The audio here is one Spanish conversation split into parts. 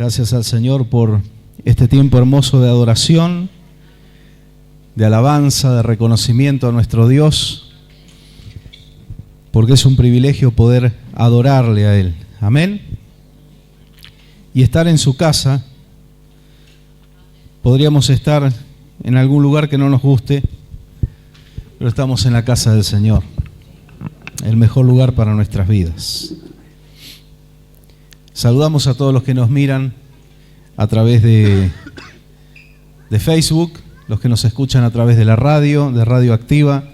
Gracias al Señor por este tiempo hermoso de adoración, de alabanza, de reconocimiento a nuestro Dios, porque es un privilegio poder adorarle a Él. Amén. Y estar en su casa. Podríamos estar en algún lugar que no nos guste, pero estamos en la casa del Señor, el mejor lugar para nuestras vidas. Saludamos a todos los que nos miran a través de Facebook, los que nos escuchan a través de la radio, de Radio Activa,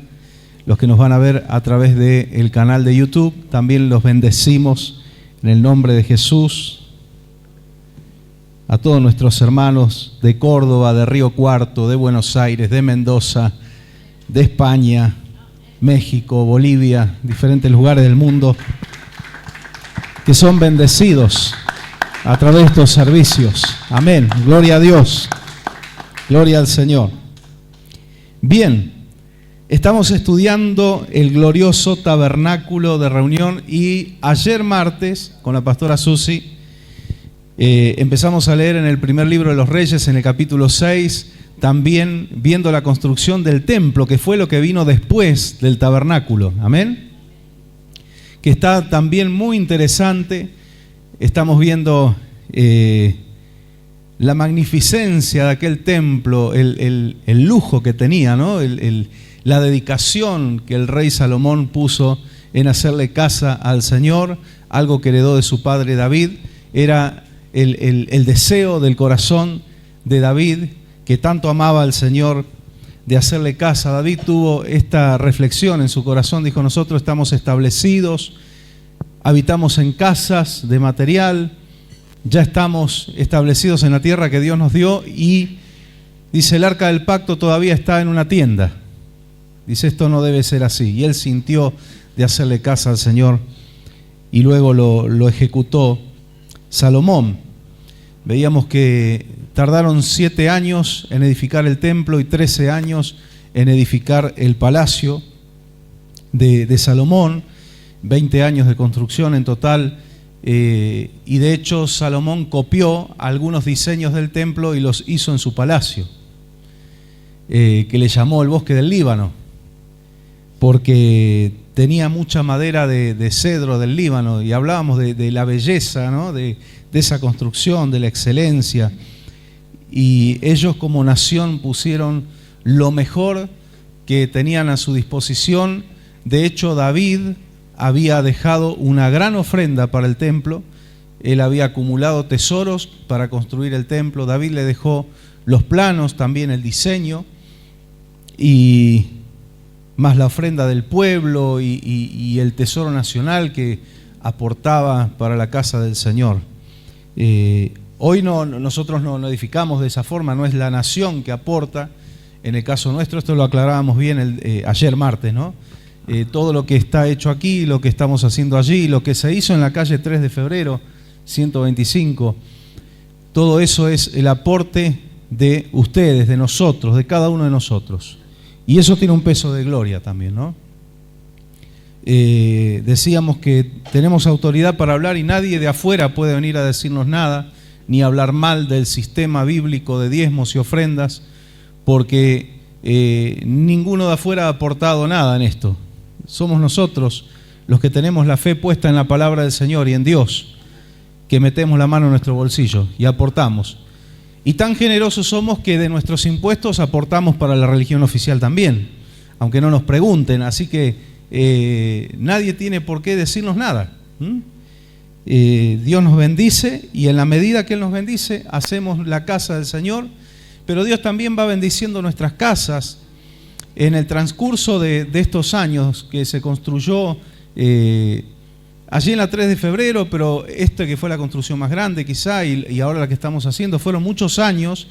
los que nos van a ver a través del canal de YouTube. También los bendecimos en el nombre de Jesús. A todos nuestros hermanos de Córdoba, de Río Cuarto, de Buenos Aires, de Mendoza, de España, México, Bolivia, diferentes lugares del mundo, que son bendecidos a través de estos servicios. Amén. Gloria a Dios. Gloria al Señor. Bien, estamos estudiando el glorioso tabernáculo de reunión y ayer martes, con la pastora Susi, empezamos a leer en el primer libro de los Reyes, en el capítulo 6, también viendo la construcción del templo, que fue lo que vino después del tabernáculo. Amén. Que está también muy interesante. Estamos viendo la magnificencia de aquel templo, el lujo que tenía, ¿no? La dedicación que el rey Salomón puso en hacerle casa al Señor, algo que heredó de su padre David. Era el deseo del corazón de David, que tanto amaba al Señor, de hacerle casa. David tuvo esta reflexión en su corazón, dijo: nosotros estamos establecidos, habitamos en casas de material, ya estamos establecidos en la tierra que Dios nos dio, y dice, el arca del pacto todavía está en una tienda. Dice, esto no debe ser así. Y él sintió de hacerle casa al Señor y luego lo ejecutó Salomón. Veíamos que tardaron 7 años en edificar el templo y 13 años en edificar el palacio de Salomón, 20 años de construcción en total, y de hecho Salomón copió algunos diseños del templo y los hizo en su palacio, que le llamó el bosque del Líbano, porque tenía mucha madera de cedro del Líbano, y hablábamos de la belleza, ¿no? de esa construcción, de la excelencia. Y ellos como nación pusieron lo mejor que tenían a su disposición. De hecho, David había dejado una gran ofrenda para el templo. Él había acumulado tesoros para construir el templo. David le dejó los planos, también el diseño, y más la ofrenda del pueblo y el tesoro nacional que aportaba para la casa del Señor. Hoy nosotros no edificamos de esa forma, no es la nación que aporta. En el caso nuestro, esto lo aclarábamos bien ayer martes, ¿no? Todo lo que está hecho aquí, lo que estamos haciendo allí, lo que se hizo en la calle 3 de febrero, 125, todo eso es el aporte de ustedes, de nosotros, de cada uno de nosotros. Y eso tiene un peso de gloria también, ¿no? Decíamos que tenemos autoridad para hablar y nadie de afuera puede venir a decirnos nada, ni hablar mal del sistema bíblico de diezmos y ofrendas, porque ninguno de afuera ha aportado nada en esto. Somos nosotros los que tenemos la fe puesta en la palabra del Señor y en Dios, que metemos la mano en nuestro bolsillo y aportamos. Y tan generosos somos que de nuestros impuestos aportamos para la religión oficial también, aunque no nos pregunten, así que nadie tiene por qué decirnos nada. Dios nos bendice, y en la medida que Él nos bendice hacemos la casa del Señor, pero Dios también va bendiciendo nuestras casas. En el transcurso de estos años que se construyó allí en la 3 de febrero, pero que fue la construcción más grande quizá, y ahora la que estamos haciendo, fueron muchos años.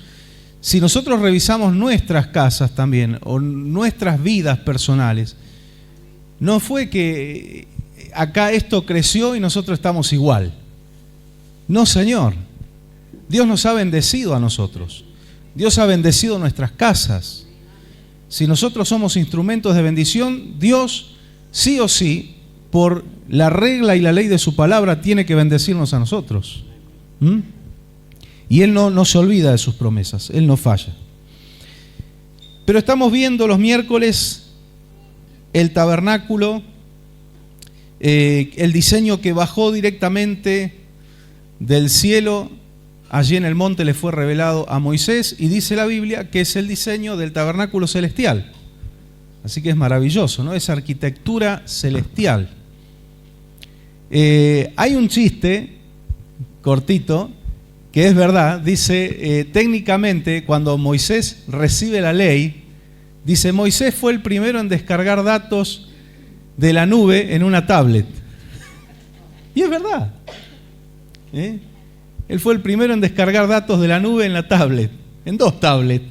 Si nosotros revisamos nuestras casas también, o nuestras vidas personales, no fue que acá esto creció y nosotros estamos igual. No, Señor. Dios nos ha bendecido a nosotros. Dios ha bendecido nuestras casas. Si nosotros somos instrumentos de bendición, Dios sí o sí, por la regla y la ley de su palabra, tiene que bendecirnos a nosotros. Y Él no se olvida de sus promesas, Él no falla. Pero estamos viendo los miércoles el tabernáculo, el diseño que bajó directamente del cielo. Allí en el monte le fue revelado a Moisés y dice la Biblia que es el diseño del tabernáculo celestial. Así que es maravilloso, ¿no? Es arquitectura celestial. Hay un chiste cortito que es verdad. Dice, técnicamente, cuando Moisés recibe la ley, dice, Moisés fue el primero en descargar datos de la nube en una tablet. Y es verdad. Él fue el primero en descargar datos de la nube en la tablet, en 2 tablets.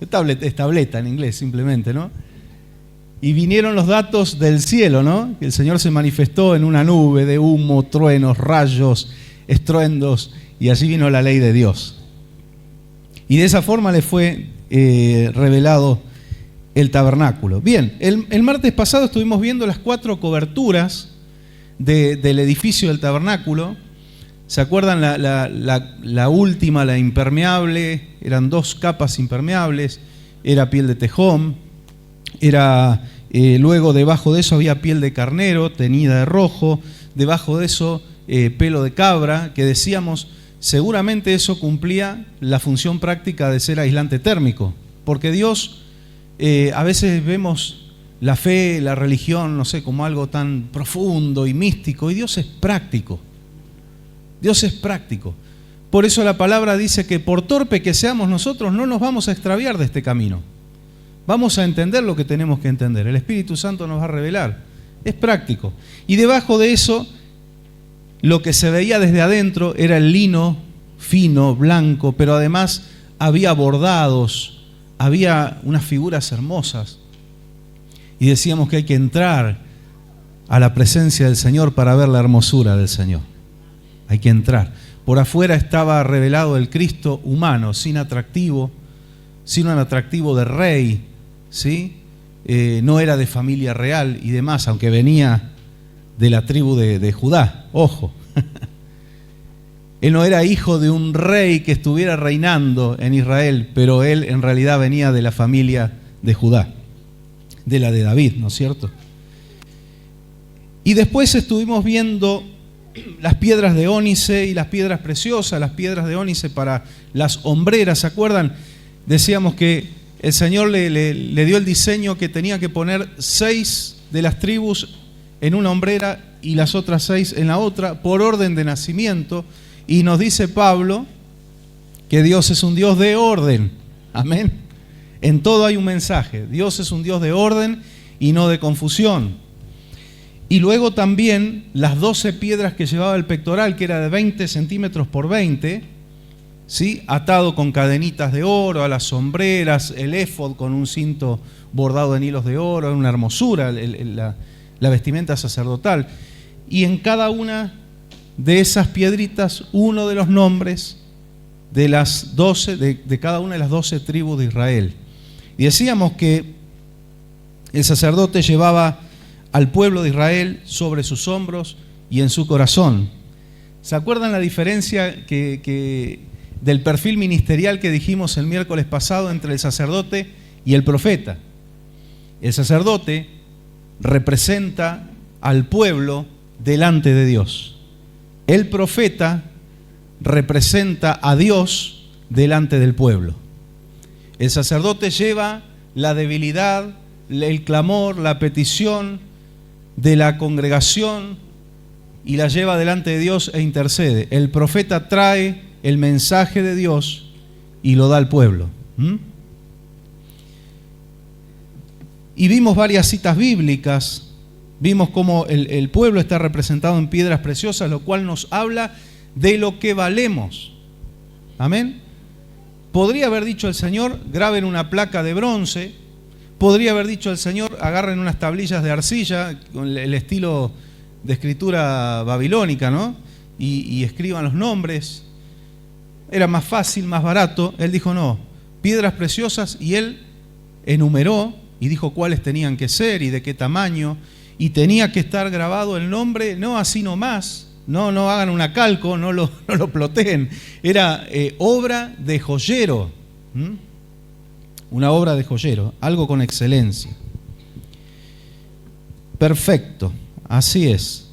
Tablet es tableta en inglés, simplemente, ¿no? Y vinieron los datos del cielo, ¿no? Que el Señor se manifestó en una nube de humo, truenos, rayos, estruendos, y allí vino la ley de Dios. Y de esa forma le fue revelado el tabernáculo. Bien, el martes pasado estuvimos viendo las 4 coberturas del edificio del tabernáculo. ¿Se acuerdan la última, la impermeable? Eran 2 capas impermeables, era piel de tejón, luego debajo de eso había piel de carnero teñida de rojo, debajo de eso pelo de cabra, que decíamos, seguramente eso cumplía la función práctica de ser aislante térmico, porque Dios, a veces vemos la fe, la religión, no sé, como algo tan profundo y místico, y Dios es práctico. Dios es práctico. Por eso la palabra dice que por torpe que seamos nosotros, no nos vamos a extraviar de este camino. Vamos a entender lo que tenemos que entender. El Espíritu Santo nos va a revelar. Es práctico. Y debajo de eso, lo que se veía desde adentro era el lino fino, blanco, pero además había bordados, había unas figuras hermosas. Y decíamos que hay que entrar a la presencia del Señor para ver la hermosura del Señor. Hay que entrar. Por afuera estaba revelado el Cristo humano, sin un atractivo de rey, ¿sí? No era de familia real y demás, aunque venía de la tribu de Judá. Ojo. Él no era hijo de un rey que estuviera reinando en Israel, pero él en realidad venía de la familia de Judá, de la de David, ¿no es cierto? Y después estuvimos viendo las piedras de ónice y las piedras preciosas, las piedras de ónice para las hombreras. ¿Se acuerdan? Decíamos que el Señor le dio el diseño que tenía que poner 6 de las tribus en una hombrera y las otras 6 en la otra, por orden de nacimiento. Y nos dice Pablo que Dios es un Dios de orden. Amén. En todo hay un mensaje. Dios es un Dios de orden y no de confusión. Y luego también las 12 piedras que llevaba el pectoral, que era de 20 centímetros por 20, ¿sí? Atado con cadenitas de oro, a las sombreras, el éfod con un cinto bordado en hilos de oro, una hermosura la vestimenta sacerdotal. Y en cada una de esas piedritas, uno de los nombres de las 12, de cada una de las 12 tribus de Israel. Y decíamos que el sacerdote llevaba al pueblo de Israel sobre sus hombros y en su corazón. ¿Se acuerdan la diferencia del perfil ministerial que dijimos el miércoles pasado entre el sacerdote y el profeta? El sacerdote representa al pueblo delante de Dios. El profeta representa a Dios delante del pueblo. El sacerdote lleva la debilidad, el clamor, la petición de la congregación y la lleva delante de Dios e intercede. El profeta trae el mensaje de Dios y lo da al pueblo. Y vimos varias citas bíblicas. Vimos cómo el pueblo está representado en piedras preciosas, lo cual nos habla de lo que valemos. Amén. Podría haber dicho el Señor, graben una placa de bronce. Podría haber dicho el Señor, agarren unas tablillas de arcilla, con el estilo de escritura babilónica, ¿no? Y escriban los nombres. Era más fácil, más barato. Él dijo, no, piedras preciosas, y él enumeró y dijo cuáles tenían que ser y de qué tamaño. Y tenía que estar grabado el nombre, no así nomás, no hagan una calco, no lo ploteen. Era obra de joyero. Una obra de joyero, algo con excelencia. Perfecto, así es.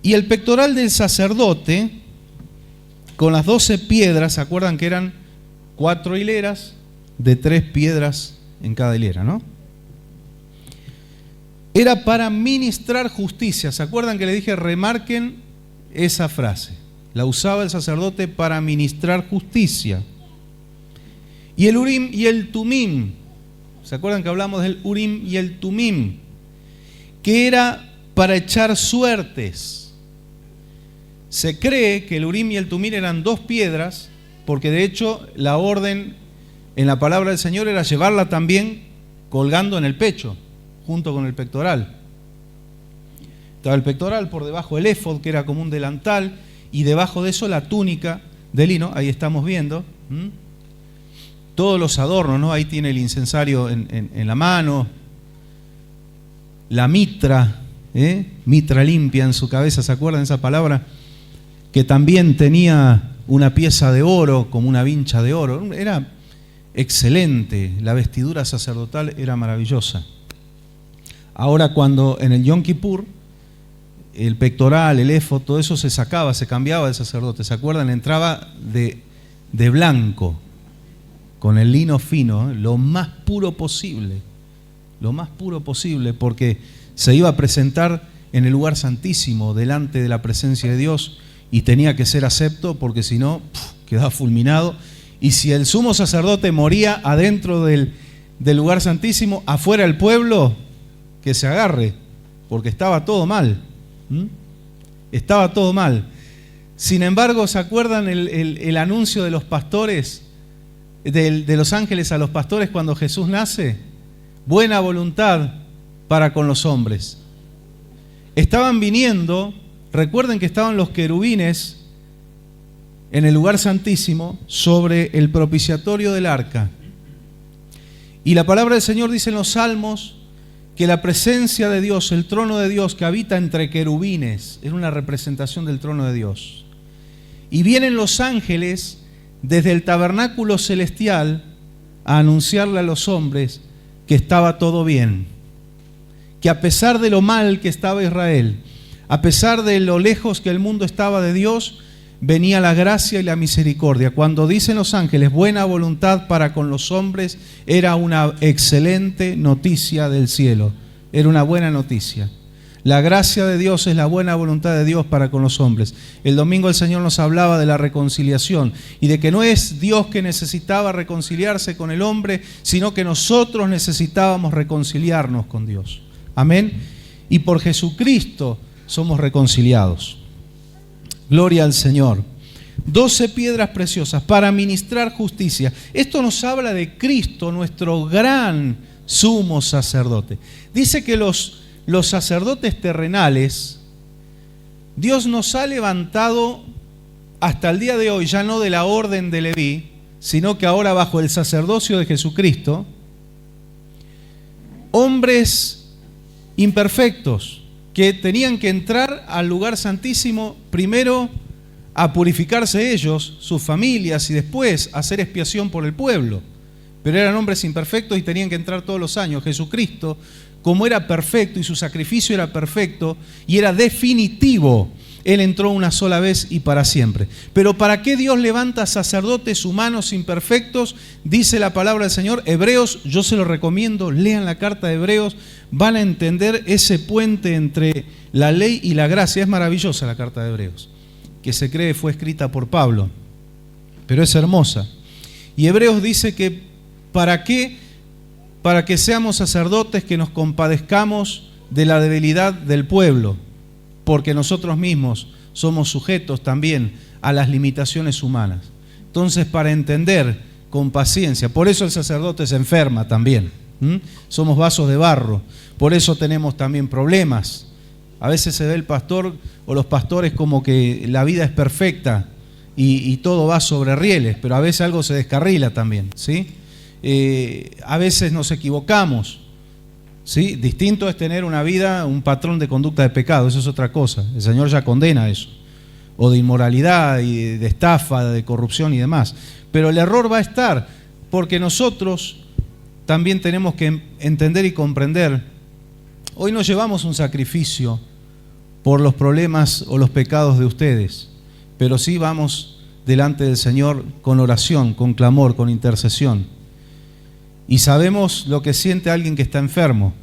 Y el pectoral del sacerdote, con las 12 piedras, ¿se acuerdan que eran 4 hileras de 3 piedras en cada hilera, ¿no? Era para ministrar justicia. ¿Se acuerdan que le dije, remarquen esa frase? La usaba el sacerdote para ministrar justicia. Y el Urim y el Tumim, ¿se acuerdan que hablamos del Urim y el Tumim? Que era para echar suertes. Se cree que el Urim y el Tumim eran 2 piedras, porque de hecho la orden en la palabra del Señor era llevarla también colgando en el pecho, junto con el pectoral. Estaba el pectoral, por debajo el éfod, que era como un delantal, y debajo de eso la túnica de lino, ahí estamos viendo. Todos los adornos, ¿no? Ahí tiene el incensario en la mano, la mitra, mitra limpia en su cabeza, ¿se acuerdan de esa palabra? Que también tenía una pieza de oro, como una vincha de oro. Era excelente, la vestidura sacerdotal era maravillosa. Ahora cuando en el Yom Kippur, el pectoral, el éfod, todo eso se sacaba, se cambiaba del sacerdote, ¿se acuerdan? Entraba de blanco, con el lino fino, lo más puro posible, porque se iba a presentar en el lugar santísimo, delante de la presencia de Dios, y tenía que ser acepto, porque si no, quedaba fulminado. Y si el sumo sacerdote moría adentro del lugar santísimo, afuera el pueblo, que se agarre, porque estaba todo mal. Estaba todo mal. Sin embargo, ¿se acuerdan el anuncio de los pastores? De los ángeles a los pastores cuando Jesús nace, buena voluntad para con los hombres. Estaban viniendo, recuerden que estaban los querubines en el lugar santísimo sobre el propiciatorio del arca. Y la palabra del Señor dice en los Salmos que la presencia de Dios, el trono de Dios que habita entre querubines, era una representación del trono de Dios. Y vienen los ángeles desde el tabernáculo celestial a anunciarle a los hombres que estaba todo bien, que a pesar de lo mal que estaba Israel, a pesar de lo lejos que el mundo estaba de Dios, venía la gracia y la misericordia. Cuando dicen los ángeles buena voluntad para con los hombres, era una excelente noticia del cielo, era una buena noticia. La gracia de Dios es la buena voluntad de Dios para con los hombres. El domingo el Señor nos hablaba de la reconciliación y de que no es Dios que necesitaba reconciliarse con el hombre, sino que nosotros necesitábamos reconciliarnos con Dios. Amén. Y por Jesucristo somos reconciliados. Gloria al Señor. 12 piedras preciosas para ministrar justicia. Esto nos habla de Cristo, nuestro gran sumo sacerdote. Dice que los sacerdotes terrenales, Dios nos ha levantado hasta el día de hoy, ya no de la orden de Leví, sino que ahora bajo el sacerdocio de Jesucristo, hombres imperfectos que tenían que entrar al lugar santísimo primero a purificarse ellos, sus familias, y después a hacer expiación por el pueblo. Pero eran hombres imperfectos y tenían que entrar todos los años. Jesucristo, como era perfecto y su sacrificio era perfecto y era definitivo, Él entró una sola vez y para siempre. Pero ¿para qué Dios levanta sacerdotes humanos imperfectos? Dice la palabra del Señor. Hebreos, yo se lo recomiendo, lean la carta de Hebreos, van a entender ese puente entre la ley y la gracia. Es maravillosa la carta de Hebreos, que se cree fue escrita por Pablo, pero es hermosa. Y Hebreos dice que ¿para qué? Para que seamos sacerdotes que nos compadezcamos de la debilidad del pueblo, porque nosotros mismos somos sujetos también a las limitaciones humanas. Entonces, para entender con paciencia, por eso el sacerdote se enferma también. Somos vasos de barro, por eso tenemos también problemas. A veces se ve el pastor o los pastores como que la vida es perfecta y todo va sobre rieles, pero a veces algo se descarrila también, ¿sí? A veces nos equivocamos, ¿Sí? Distinto es tener una vida, un patrón de conducta de pecado, eso es otra cosa. El Señor ya condena eso. O de inmoralidad, y de estafa, de corrupción y demás. Pero el error va a estar, porque nosotros también tenemos que entender y comprender. Hoy no llevamos un sacrificio por los problemas o los pecados de ustedes, pero sí vamos delante del Señor con oración, con clamor, con intercesión. Y sabemos lo que siente alguien que está enfermo,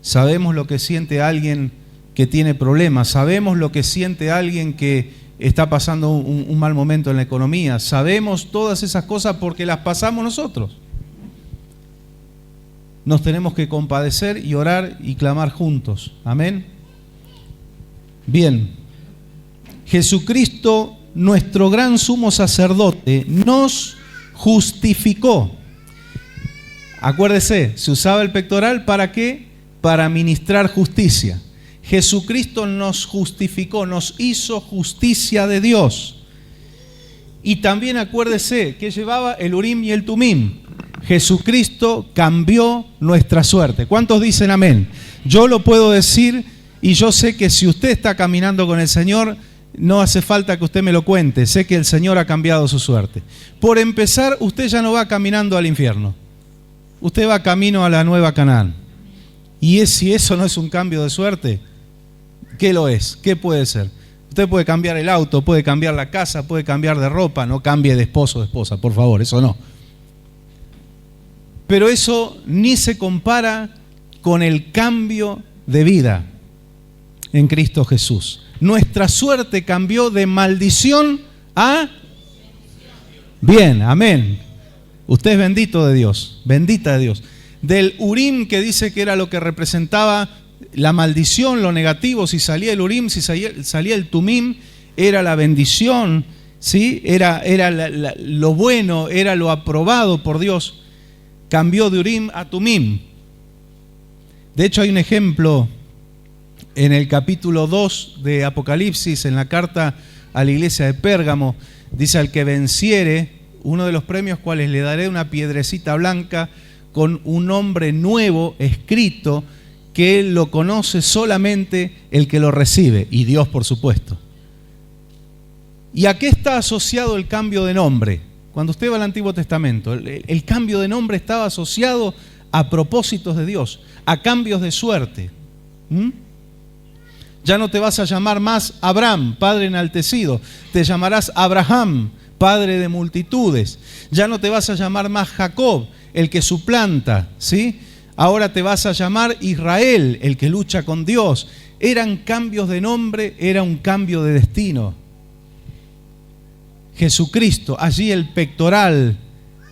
sabemos lo que siente alguien que tiene problemas, sabemos lo que siente alguien que está pasando un mal momento en la economía, sabemos todas esas cosas porque las pasamos nosotros. Nos tenemos que compadecer y orar y clamar juntos. Amén. Bien, Jesucristo, nuestro gran sumo sacerdote, nos justificó. Acuérdese, se usaba el pectoral ¿para qué? Para ministrar justicia. Jesucristo nos justificó, nos hizo justicia de Dios. Y también acuérdese que llevaba el Urim y el Tumim. Jesucristo cambió nuestra suerte. ¿Cuántos dicen amén? Yo lo puedo decir y yo sé que si usted está caminando con el Señor, no hace falta que usted me lo cuente. Sé que el Señor ha cambiado su suerte. Por empezar, usted ya no va caminando al infierno. Usted va camino a la nueva Canaán. Y si eso no es un cambio de suerte, ¿qué lo es? ¿Qué puede ser? Usted puede cambiar el auto, puede cambiar la casa, puede cambiar de ropa. No cambie de esposo o de esposa, por favor, eso no. Pero eso ni se compara con el cambio de vida en Cristo Jesús. Nuestra suerte cambió de maldición a bien, amén. Usted es bendito de Dios, bendita de Dios. Del Urim, que dice que era lo que representaba la maldición, lo negativo, si salía el Urim, si salía el Tumim, era la bendición, ¿sí? Era lo bueno, era lo aprobado por Dios. Cambió de Urim a Tumim. De hecho, hay un ejemplo en el capítulo 2 de Apocalipsis, en la carta a la iglesia de Pérgamo. Dice: al que venciere, uno de los premios cuales le daré una piedrecita blanca con un nombre nuevo escrito, que él lo conoce solamente el que lo recibe, y Dios, por supuesto. ¿Y a qué está asociado el cambio de nombre? Cuando usted va al Antiguo Testamento, el cambio de nombre estaba asociado a propósitos de Dios, a cambios de suerte. Ya no te vas a llamar más Abraham, padre enaltecido, te llamarás Abraham, padre de multitudes. Ya no te vas a llamar más Jacob, el que suplanta, ¿sí? Ahora te vas a llamar Israel, el que lucha con Dios. Eran cambios de nombre, era un cambio de destino. Jesucristo, allí el pectoral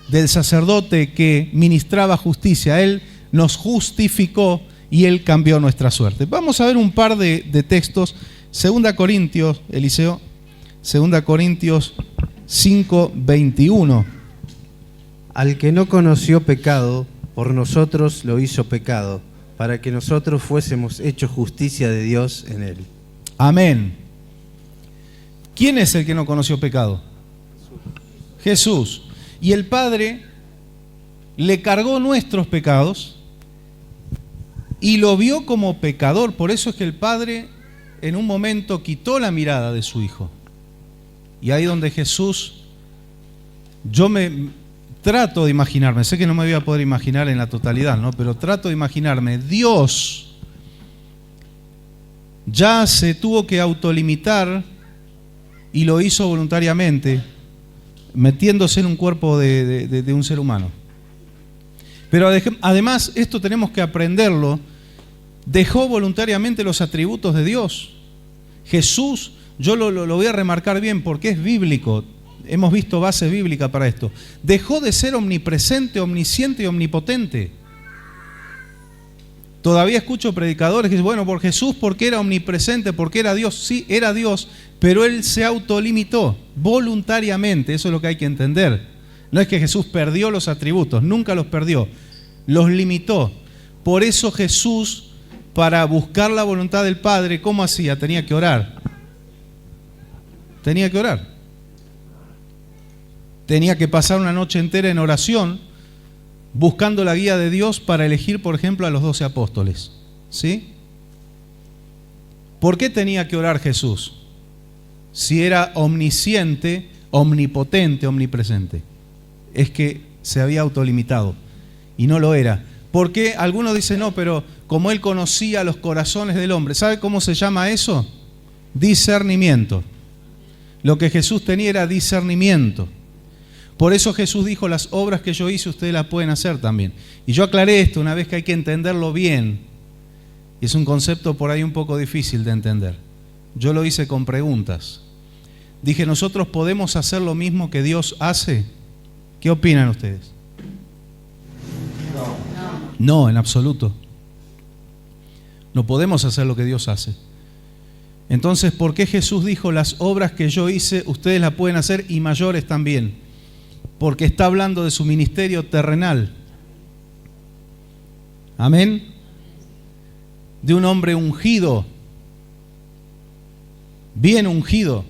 del sacerdote que ministraba justicia, Él nos justificó y Él cambió nuestra suerte. Vamos a ver un par de textos. 2 Corintios, Eliseo, 2 Corintios 5:21. Al que no conoció pecado, por nosotros lo hizo pecado, para que nosotros fuésemos hechos justicia de Dios en él. Amén. ¿Quién es el que no conoció pecado? Jesús. Y el Padre le cargó nuestros pecados y lo vio como pecador. Por eso es que el Padre en un momento quitó la mirada de su Hijo. Y ahí donde Jesús, yo me trato de imaginarme, sé que no me voy a poder imaginar en la totalidad, ¿no? Pero trato de imaginarme, Dios ya se tuvo que autolimitar y lo hizo voluntariamente, metiéndose en un cuerpo de un ser humano. Pero además, esto tenemos que aprenderlo, dejó voluntariamente los atributos de Dios. Jesús, yo lo voy a remarcar bien porque es bíblico, hemos visto base bíblica para esto. Dejó de ser omnipresente, omnisciente y omnipotente. Todavía escucho predicadores que dicen, bueno, por Jesús, porque era omnipresente, porque era Dios. Sí, era Dios, pero Él se autolimitó voluntariamente. Eso es lo que hay que entender. No es que Jesús perdió los atributos, nunca los perdió. Los limitó. Por eso Jesús, para buscar la voluntad del Padre, ¿cómo hacía? Tenía que orar. Tenía que orar. Tenía que pasar una noche entera en oración buscando la guía de Dios para elegir, por ejemplo, a los 12 apóstoles. ¿Sí? ¿Por qué tenía que orar Jesús? Si era omnisciente, omnipotente, omnipresente. Es que se había autolimitado y no lo era. Porque algunos dicen, no, pero como él conocía los corazones del hombre, ¿sabe cómo se llama eso? Discernimiento. Lo que Jesús tenía era discernimiento. Por eso Jesús dijo, las obras que yo hice ustedes las pueden hacer también. Y yo aclaré esto una vez que hay que entenderlo bien. Y es un concepto por ahí un poco difícil de entender. Yo lo hice con preguntas. Dije, ¿nosotros podemos hacer lo mismo que Dios hace? ¿Qué opinan ustedes? No, en absoluto. No podemos hacer lo que Dios hace. Entonces, ¿por qué Jesús dijo, las obras que yo hice, ustedes las pueden hacer y mayores también? Porque está hablando de su ministerio terrenal. Amén. De un hombre ungido, bien ungido.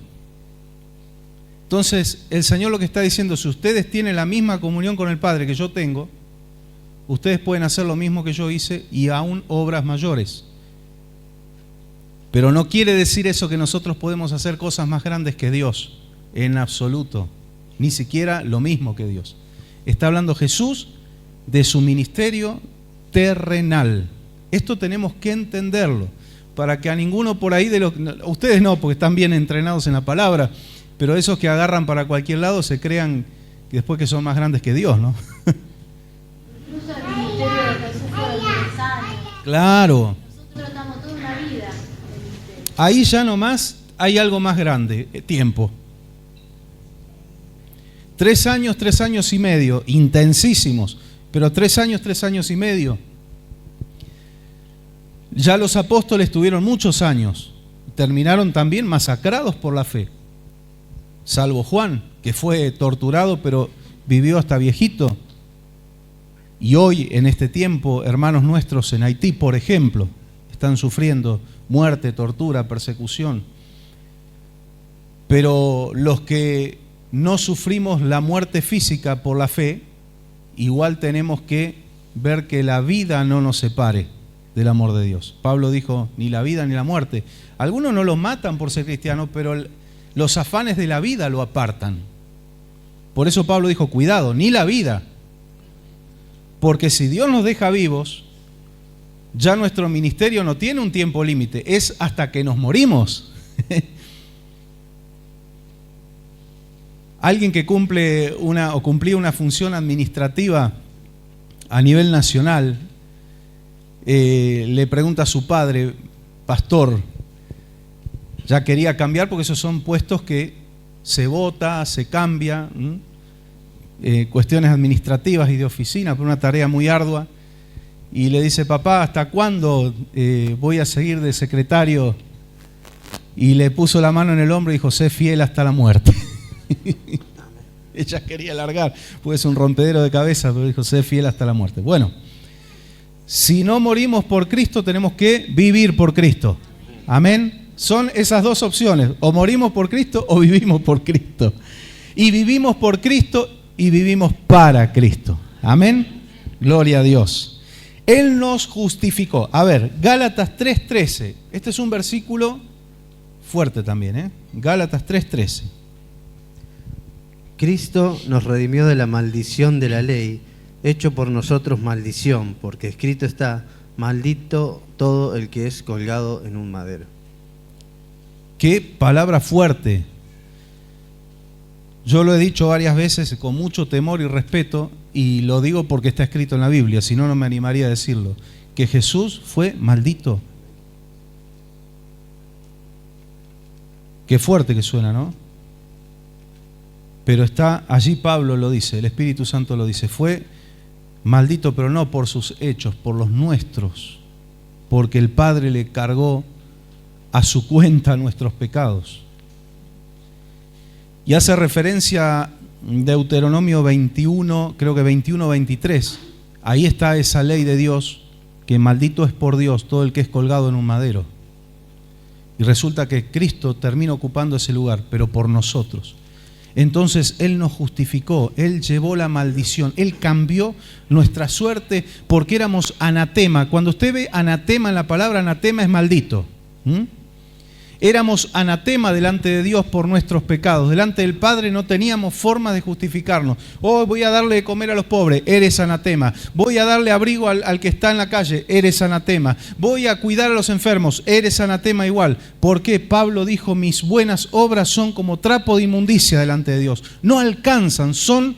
Entonces, el Señor lo que está diciendo, si ustedes tienen la misma comunión con el Padre que yo tengo, ustedes pueden hacer lo mismo que yo hice y aún obras mayores. Pero no quiere decir eso que nosotros podemos hacer cosas más grandes que Dios, en absoluto, ni siquiera lo mismo que Dios. Está hablando Jesús de su ministerio terrenal. Esto tenemos que entenderlo, para que a ninguno por ahí, ustedes no, porque están bien entrenados en la palabra, pero esos que agarran para cualquier lado se crean que después que son más grandes que Dios, ¿no? Incluso el ministerio de Jesús fue 10 años. Claro. Nosotros estamos toda una vida. Ahí ya nomás hay algo más grande, tiempo. 3 años y medio, intensísimos, pero 3 años y medio. Ya los apóstoles tuvieron muchos años, terminaron también masacrados por la fe. Salvo Juan, que fue torturado, pero vivió hasta viejito. Y hoy, en este tiempo, hermanos nuestros en Haití, por ejemplo, están sufriendo muerte, tortura, persecución. Pero los que no sufrimos la muerte física por la fe, igual tenemos que ver que la vida no nos separe del amor de Dios. Pablo dijo, ni la vida ni la muerte. Algunos no lo matan por ser cristianos, pero los afanes de la vida lo apartan. Por eso Pablo dijo, cuidado, ni la vida. Porque si Dios nos deja vivos, ya nuestro ministerio no tiene un tiempo límite, es hasta que nos morimos. Alguien que cumplía una función administrativa a nivel nacional, le pregunta a su padre, pastor, ya quería cambiar porque esos son puestos que se vota, se cambia, cuestiones administrativas y de oficina, por una tarea muy ardua. Y le dice, papá, ¿hasta cuándo voy a seguir de secretario? Y le puso la mano en el hombro y dijo, sé fiel hasta la muerte. Ella quería largar, pues es un rompedero de cabeza, pero dijo, sé fiel hasta la muerte. Bueno, si no morimos por Cristo, tenemos que vivir por Cristo. Amén. Son esas dos opciones, o morimos por Cristo o vivimos por Cristo. Y vivimos por Cristo y vivimos para Cristo. Amén. Gloria a Dios. Él nos justificó. A ver, Gálatas 3:13. Este es un versículo fuerte también, Gálatas 3:13. Cristo nos redimió de la maldición de la ley, hecho por nosotros maldición, porque escrito está, maldito todo el que es colgado en un madero. Qué palabra fuerte. Yo lo he dicho varias veces con mucho temor y respeto, y lo digo porque está escrito en la Biblia, si no, no me animaría a decirlo, que Jesús fue maldito. Qué fuerte que suena, ¿no? Pero está allí, Pablo lo dice, el Espíritu Santo lo dice, fue maldito, pero no por sus hechos, por los nuestros, porque el Padre le cargó a su cuenta nuestros pecados. Y hace referencia a Deuteronomio 21, creo que 21-23. Ahí está esa ley de Dios, que maldito es por Dios todo el que es colgado en un madero. Y resulta que Cristo termina ocupando ese lugar, pero por nosotros. Entonces Él nos justificó, Él llevó la maldición, Él cambió nuestra suerte porque éramos anatema. Cuando usted ve anatema en la palabra, anatema es maldito. Éramos anatema delante de Dios por nuestros pecados. Delante del Padre no teníamos forma de justificarnos. Oh, voy a darle de comer a los pobres, eres anatema. Voy a darle abrigo al que está en la calle, eres anatema. Voy a cuidar a los enfermos, eres anatema igual. Porque Pablo dijo, mis buenas obras son como trapo de inmundicia delante de Dios. No alcanzan, son,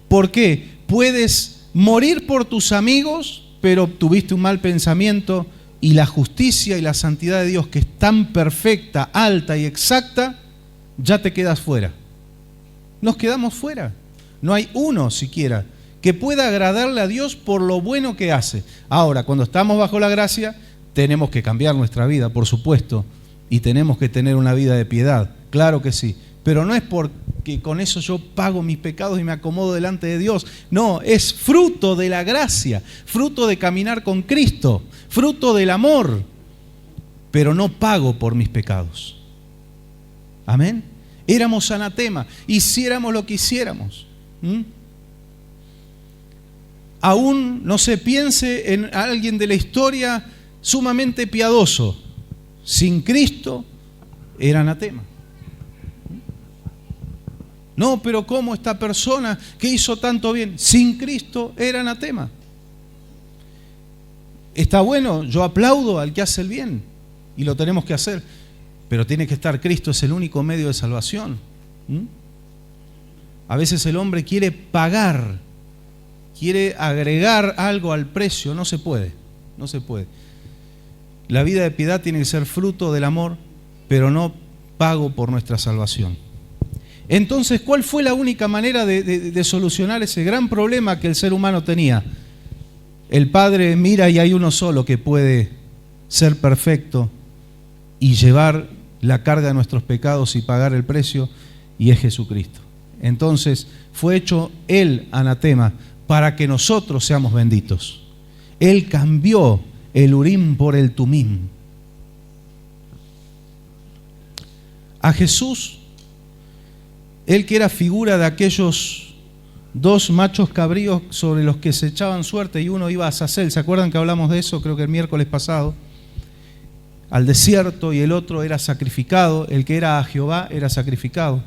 ¿por qué? Puedes morir por tus amigos, pero tuviste un mal pensamiento. Y la justicia y la santidad de Dios, que es tan perfecta, alta y exacta, ya te quedas fuera. Nos quedamos fuera. No hay uno siquiera que pueda agradarle a Dios por lo bueno que hace. Ahora, cuando estamos bajo la gracia, tenemos que cambiar nuestra vida, por supuesto, y tenemos que tener una vida de piedad, claro que sí. Pero no es porque con eso yo pago mis pecados y me acomodo delante de Dios. No, es fruto de la gracia, fruto de caminar con Cristo, fruto del amor. Pero no pago por mis pecados. Amén. Éramos anatema, hiciéramos lo que hiciéramos. Aún no se piense en alguien de la historia sumamente piadoso. Sin Cristo era anatema. No, pero ¿cómo esta persona que hizo tanto bien? Sin Cristo era anatema. Está bueno, yo aplaudo al que hace el bien y lo tenemos que hacer, pero tiene que estar Cristo, es el único medio de salvación. A veces el hombre quiere pagar, quiere agregar algo al precio, no se puede, no se puede. La vida de piedad tiene que ser fruto del amor, pero no pago por nuestra salvación. Entonces, ¿cuál fue la única manera de solucionar ese gran problema que el ser humano tenía? El Padre mira y hay uno solo que puede ser perfecto y llevar la carga de nuestros pecados y pagar el precio, y es Jesucristo. Entonces, fue hecho Él anatema para que nosotros seamos benditos. Él cambió el Urim por el Tumim. A Jesús, Él que era figura de aquellos dos machos cabríos sobre los que se echaban suerte y uno iba a Azazel, ¿se acuerdan que hablamos de eso? Creo que el miércoles pasado. Al desierto, y el otro era sacrificado, el que era a Jehová era sacrificado.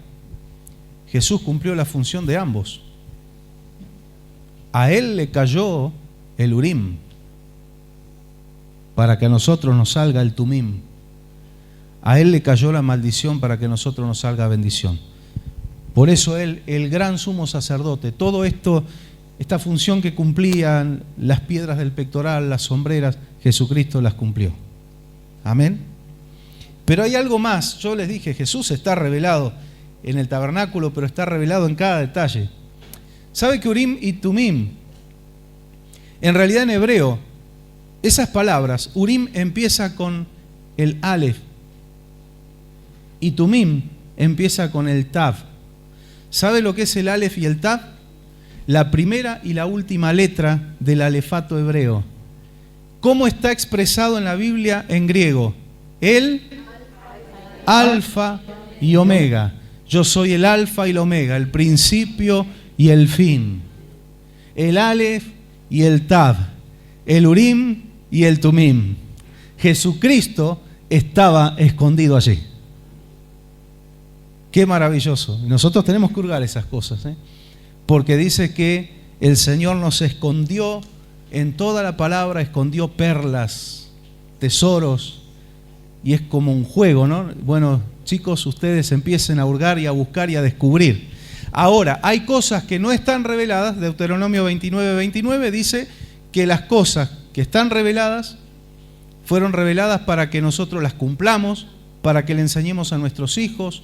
Jesús cumplió la función de ambos. A Él le cayó el Urim para que a nosotros nos salga el Tumim. A Él le cayó la maldición para que a nosotros nos salga bendición. Por eso Él, el gran sumo sacerdote, todo esto, esta función que cumplían las piedras del pectoral, las sombreras, Jesucristo las cumplió. Amén. Pero hay algo más. Yo les dije, Jesús está revelado en el tabernáculo, pero está revelado en cada detalle. ¿Sabe que Urim y Tumim, en realidad en hebreo, esas palabras, Urim empieza con el Aleph y Tumim empieza con el Tav? ¿Sabe lo que es el Aleph y el Tav? La primera y la última letra del alefato hebreo. ¿Cómo está expresado en la Biblia en griego? El Alfa y Omega. Yo soy el Alfa y el Omega, el principio y el fin. El Aleph y el Tav. El Urim y el Tumim. Jesucristo estaba escondido allí. Qué maravilloso. Nosotros tenemos que hurgar esas cosas, porque dice que el Señor nos escondió en toda la palabra, escondió perlas, tesoros, y es como un juego, ¿no? Bueno, chicos, ustedes empiecen a hurgar y a buscar y a descubrir. Ahora, hay cosas que no están reveladas. Deuteronomio 29:29 dice que las cosas que están reveladas fueron reveladas para que nosotros las cumplamos, para que le enseñemos a nuestros hijos,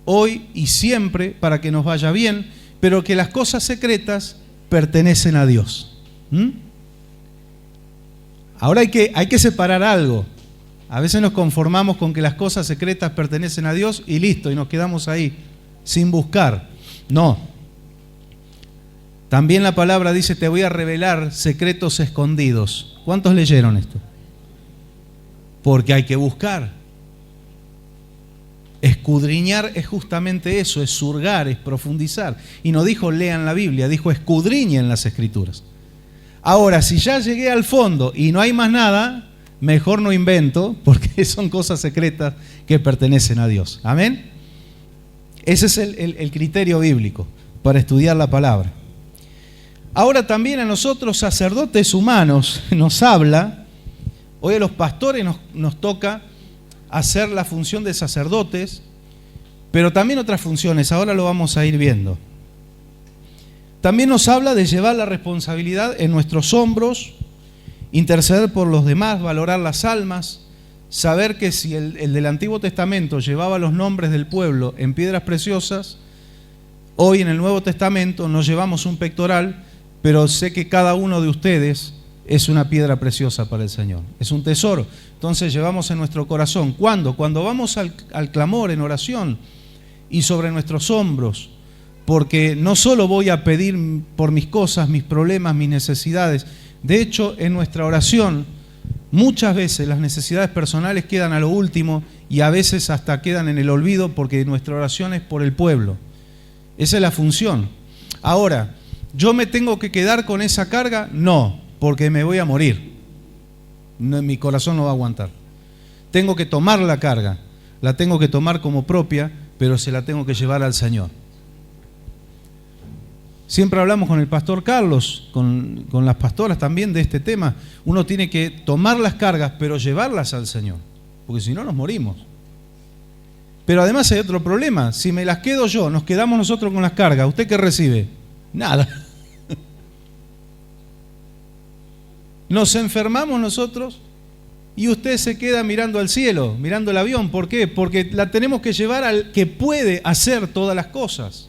hoy y siempre, para que nos vaya bien, pero que las cosas secretas pertenecen a Dios. Ahora hay que separar algo. A veces nos conformamos con que las cosas secretas pertenecen a Dios y listo, y nos quedamos ahí, sin buscar. No. También la palabra dice, te voy a revelar secretos escondidos. ¿Cuántos leyeron esto? Porque hay que buscar. Escudriñar es justamente eso, es surgar, es profundizar. Y no dijo lean la Biblia, dijo escudriñen las Escrituras. Ahora, si ya llegué al fondo y no hay más nada, mejor no invento, porque son cosas secretas que pertenecen a Dios. ¿Amén? Ese es el criterio bíblico para estudiar la palabra. Ahora también a nosotros, sacerdotes humanos, nos habla, hoy a los pastores nos toca hacer la función de sacerdotes, pero también otras funciones, ahora lo vamos a ir viendo. También nos habla de llevar la responsabilidad en nuestros hombros, interceder por los demás, valorar las almas, saber que si el del Antiguo Testamento llevaba los nombres del pueblo en piedras preciosas, hoy en el Nuevo Testamento nos llevamos un pectoral, pero sé que cada uno de ustedes es una piedra preciosa para el Señor, es un tesoro. Entonces llevamos en nuestro corazón. ¿Cuándo? Cuando vamos al clamor en oración y sobre nuestros hombros, porque no solo voy a pedir por mis cosas, mis problemas, mis necesidades. De hecho, en nuestra oración, muchas veces las necesidades personales quedan a lo último y a veces hasta quedan en el olvido porque nuestra oración es por el pueblo. Esa es la función. Ahora, ¿yo me tengo que quedar con esa carga? No, porque me voy a morir. No, mi corazón no va a aguantar. Tengo que tomar la carga, la tengo que tomar como propia, pero se la tengo que llevar al Señor. Siempre hablamos con el pastor Carlos, con las pastoras también de este tema. Uno tiene que tomar las cargas, pero llevarlas al Señor, porque si no nos morimos. Pero además hay otro problema. Si me las quedo yo, nos quedamos nosotros con las cargas, ¿usted qué recibe? Nada. Nos enfermamos nosotros y usted se queda mirando al cielo, mirando el avión. ¿Por qué? Porque la tenemos que llevar al que puede hacer todas las cosas.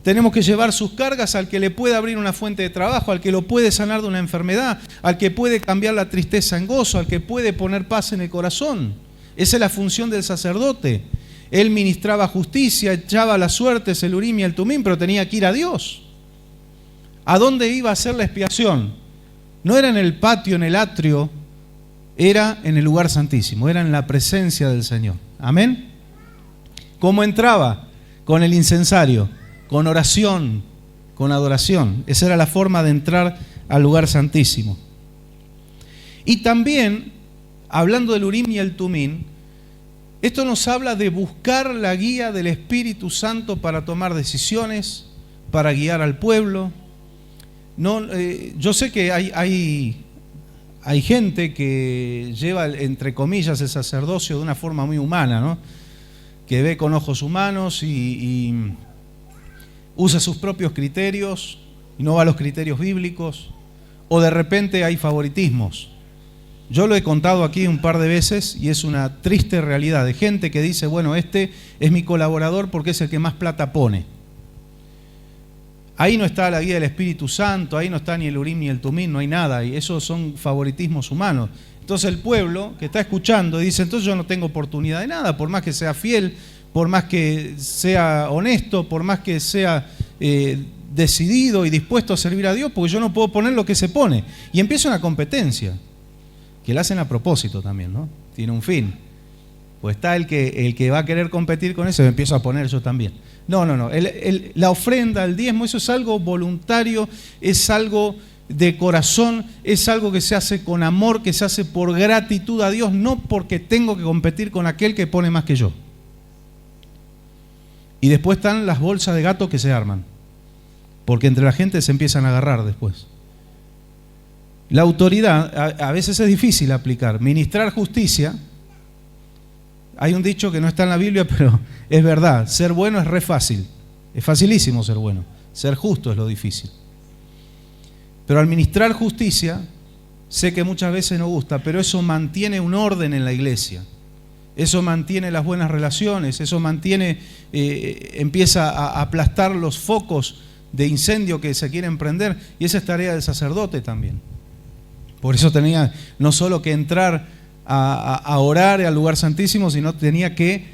Tenemos que llevar sus cargas al que le puede abrir una fuente de trabajo, al que lo puede sanar de una enfermedad, al que puede cambiar la tristeza en gozo, al que puede poner paz en el corazón. Esa es la función del sacerdote. Él ministraba justicia, echaba las suertes, el Urim y el Tumim, pero tenía que ir a Dios. ¿A dónde iba a hacer la expiación? No era en el patio, en el atrio, era en el lugar santísimo, era en la presencia del Señor. ¿Amén? ¿Cómo entraba? Con el incensario, con oración, con adoración. Esa era la forma de entrar al lugar santísimo. Y también, hablando del Urim y el Tumim, esto nos habla de buscar la guía del Espíritu Santo para tomar decisiones, para guiar al pueblo. No, yo sé que hay gente que lleva, entre comillas, el sacerdocio de una forma muy humana, ¿no? Que ve con ojos humanos y usa sus propios criterios y no va a los criterios bíblicos, o de repente hay favoritismos. Yo lo he contado aquí un par de veces y es una triste realidad de gente que dice, bueno, este es mi colaborador porque es el que más plata pone. Ahí no está la guía del Espíritu Santo, ahí no está ni el Urim ni el Tumim, no hay nada, y esos son favoritismos humanos. Entonces el pueblo que está escuchando dice, entonces yo no tengo oportunidad de nada, por más que sea fiel, por más que sea honesto, por más que sea decidido y dispuesto a servir a Dios, porque yo no puedo poner lo que se pone. Y empieza una competencia, que la hacen a propósito también, ¿no? Tiene un fin. Pues está el que va a querer competir con eso, me empiezo a poner yo también. No. La ofrenda, el diezmo, eso es algo voluntario, es algo de corazón, es algo que se hace con amor, que se hace por gratitud a Dios, no porque tengo que competir con aquel que pone más que yo. Y después están las bolsas de gato que se arman, porque entre la gente se empiezan a agarrar después. La autoridad a veces es difícil aplicar. Ministrar justicia, hay un dicho que no está en la Biblia, pero es verdad, ser bueno es re fácil, es facilísimo ser bueno, ser justo es lo difícil. Pero al ministrar justicia, sé que muchas veces no gusta, pero eso mantiene un orden en la iglesia, eso mantiene las buenas relaciones, eso mantiene, empieza a aplastar los focos de incendio que se quieren prender, y esa es tarea del sacerdote también. Por eso tenía no solo que entrar a orar al lugar santísimo, sino tenía que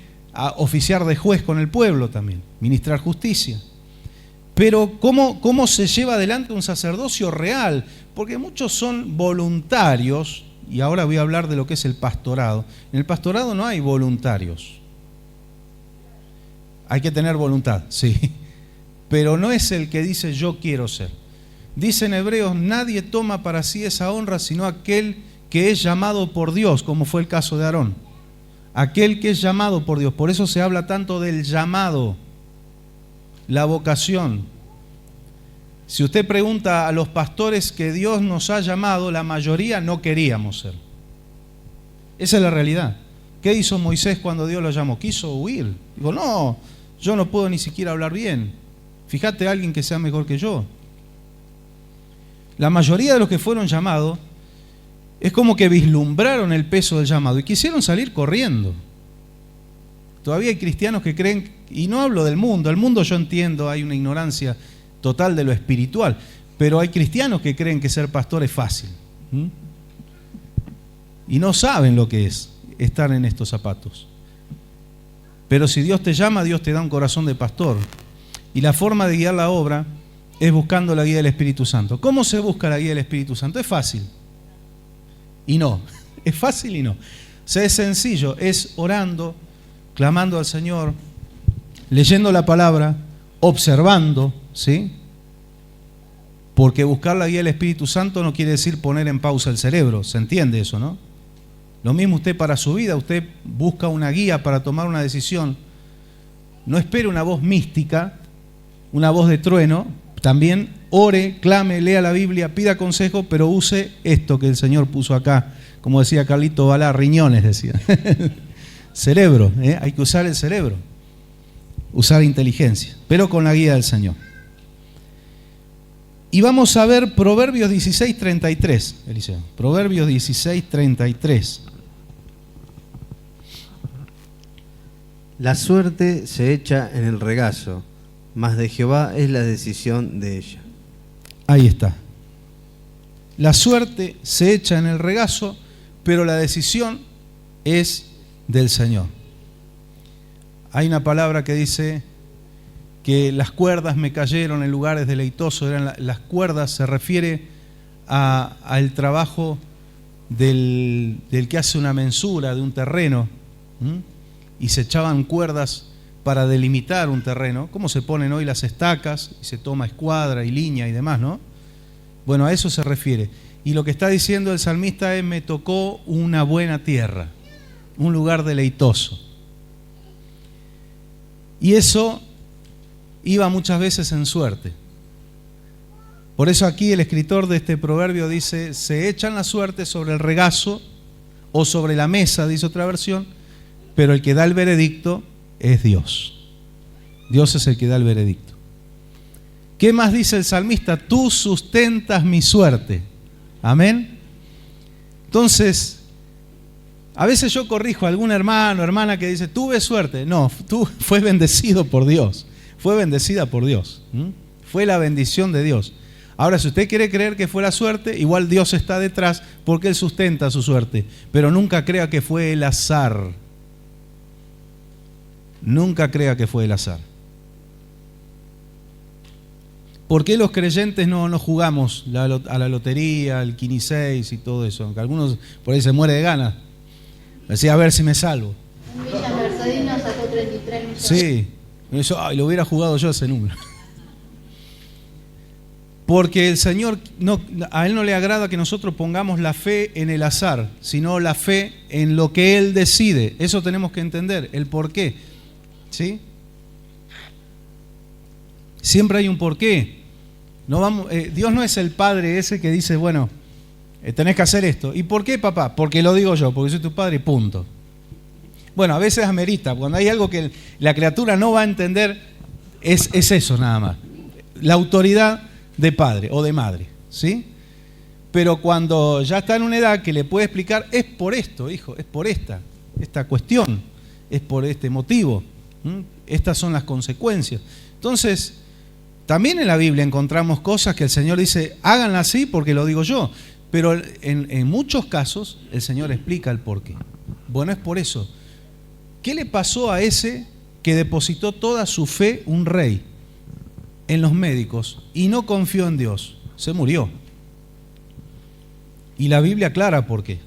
oficiar de juez con el pueblo también, ministrar justicia. Pero ¿cómo se lleva adelante un sacerdocio real? Porque muchos son voluntarios, y ahora voy a hablar de lo que es el pastorado. En el pastorado no hay voluntarios. Hay que tener voluntad, sí. Pero no es el que dice yo quiero ser. Dice en Hebreos, nadie toma para sí esa honra sino aquel que es llamado por Dios, como fue el caso de Aarón. Aquel que es llamado por Dios. Por eso se habla tanto del llamado, la vocación. Si usted pregunta a los pastores que Dios nos ha llamado, la mayoría no queríamos ser. Esa es la realidad. ¿Qué hizo Moisés cuando Dios lo llamó? Quiso huir. Digo, no, yo no puedo ni siquiera hablar bien. Fíjate a alguien que sea mejor que yo. La mayoría de los que fueron llamados es como que vislumbraron el peso del llamado y quisieron salir corriendo. Todavía hay cristianos que creen, y no hablo del mundo, el mundo yo entiendo, hay una ignorancia total de lo espiritual, pero hay cristianos que creen que ser pastor es fácil. Y no saben lo que es estar en estos zapatos. Pero si Dios te llama, Dios te da un corazón de pastor. Y la forma de guiar la obra es buscando la guía del Espíritu Santo. ¿Cómo se busca la guía del Espíritu Santo? Es fácil. Y no. Es fácil y no. O sea, es sencillo. Es orando, clamando al Señor, leyendo la palabra, observando, ¿sí? Porque buscar la guía del Espíritu Santo no quiere decir poner en pausa el cerebro. ¿Se entiende eso, no? Lo mismo usted para su vida. Usted busca una guía para tomar una decisión. No espere una voz mística, una voz de trueno. También ore, clame, lea la Biblia, pida consejo, pero use esto que el Señor puso acá. Como decía Carlito Balá, riñones decía. Cerebro, hay que usar el cerebro. Usar inteligencia, pero con la guía del Señor. Y vamos a ver Proverbios 16:33, Eliseo. Proverbios 16:33. La suerte se echa en el regazo, mas de Jehová es la decisión de ella. Ahí está. La suerte se echa en el regazo, pero la decisión es del Señor. Hay una palabra que dice que las cuerdas me cayeron en lugares deleitosos. Las cuerdas se refiere al trabajo del que hace una mensura de un terreno. Y se echaban cuerdas para delimitar un terreno, como se ponen hoy las estacas, y se toma escuadra y línea y demás, ¿no? Bueno, a eso se refiere. Y lo que está diciendo el salmista es, me tocó una buena tierra, un lugar deleitoso. Y eso iba muchas veces en suerte. Por eso aquí el escritor de este proverbio dice, se echan la suerte sobre el regazo o sobre la mesa, dice otra versión, pero el que da el veredicto es Dios. Dios es el que da el veredicto. ¿Qué más dice el salmista? Tú sustentas mi suerte. Amén. Entonces, a veces yo corrijo a algún hermano o hermana que dice, tuve suerte. No, tú fue bendecido por Dios. Fue bendecida por Dios. Fue la bendición de Dios. Ahora, si usted quiere creer que fue la suerte, igual Dios está detrás porque Él sustenta su suerte. Pero nunca crea que fue el azar. Nunca crea que fue el azar. ¿Por qué los creyentes no jugamos a la lotería, al quiniseis y todo eso? Aunque algunos por ahí se muere de ganas. Decía, a ver si me salvo. En Villa Mercedino sacó 33 millones. Sí, eso, lo hubiera jugado yo ese número. Porque el Señor, a Él no le agrada que nosotros pongamos la fe en el azar, sino la fe en lo que Él decide. Eso tenemos que entender, el por qué. ¿Sí? Siempre hay un porqué. Dios no es el padre ese que dice, bueno, tenés que hacer esto. ¿Y por qué, papá? Porque lo digo yo, porque soy tu padre y punto. Bueno, a veces amerita, cuando hay algo que la criatura no va a entender, es eso nada más. La autoridad de padre o de madre, ¿sí? Pero cuando ya está en una edad que le puede explicar, es por esto, hijo, es por esta cuestión, es por este motivo. Estas son las consecuencias. Entonces, también en la Biblia encontramos cosas que el Señor dice, háganla así porque lo digo yo. Pero en muchos casos el Señor explica el porqué. Bueno, es por eso. ¿Qué le pasó a ese que depositó toda su fe, un rey, en los médicos y no confió en Dios? Se murió. Y la Biblia aclara por qué.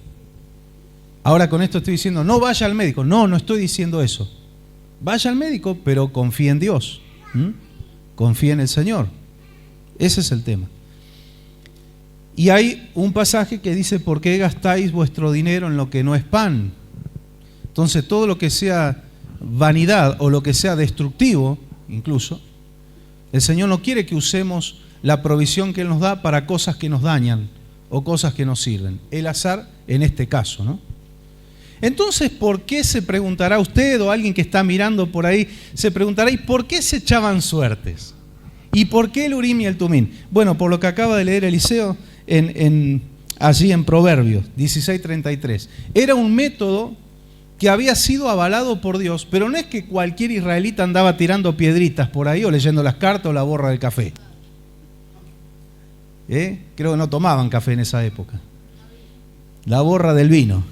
Ahora con esto estoy diciendo, no vaya al médico. No, no estoy diciendo eso. Vaya al médico, pero confíe en Dios. Confíe en el Señor. Ese es el tema. Y hay un pasaje que dice: ¿por qué gastáis vuestro dinero en lo que no es pan? Entonces, todo lo que sea vanidad o lo que sea destructivo, incluso, el Señor no quiere que usemos la provisión que Él nos da para cosas que nos dañan o cosas que nos sirven. El azar en este caso, ¿no? Entonces, ¿por qué, se preguntará usted, o alguien que está mirando por ahí, se preguntará: ¿y por qué se echaban suertes? ¿Y por qué el Urim y el Tumim? Bueno, por lo que acaba de leer Eliseo allí en Proverbios 16:33. Era un método que había sido avalado por Dios, pero no es que cualquier israelita andaba tirando piedritas por ahí o leyendo las cartas o la borra del café. Creo que no tomaban café en esa época. La borra del vino.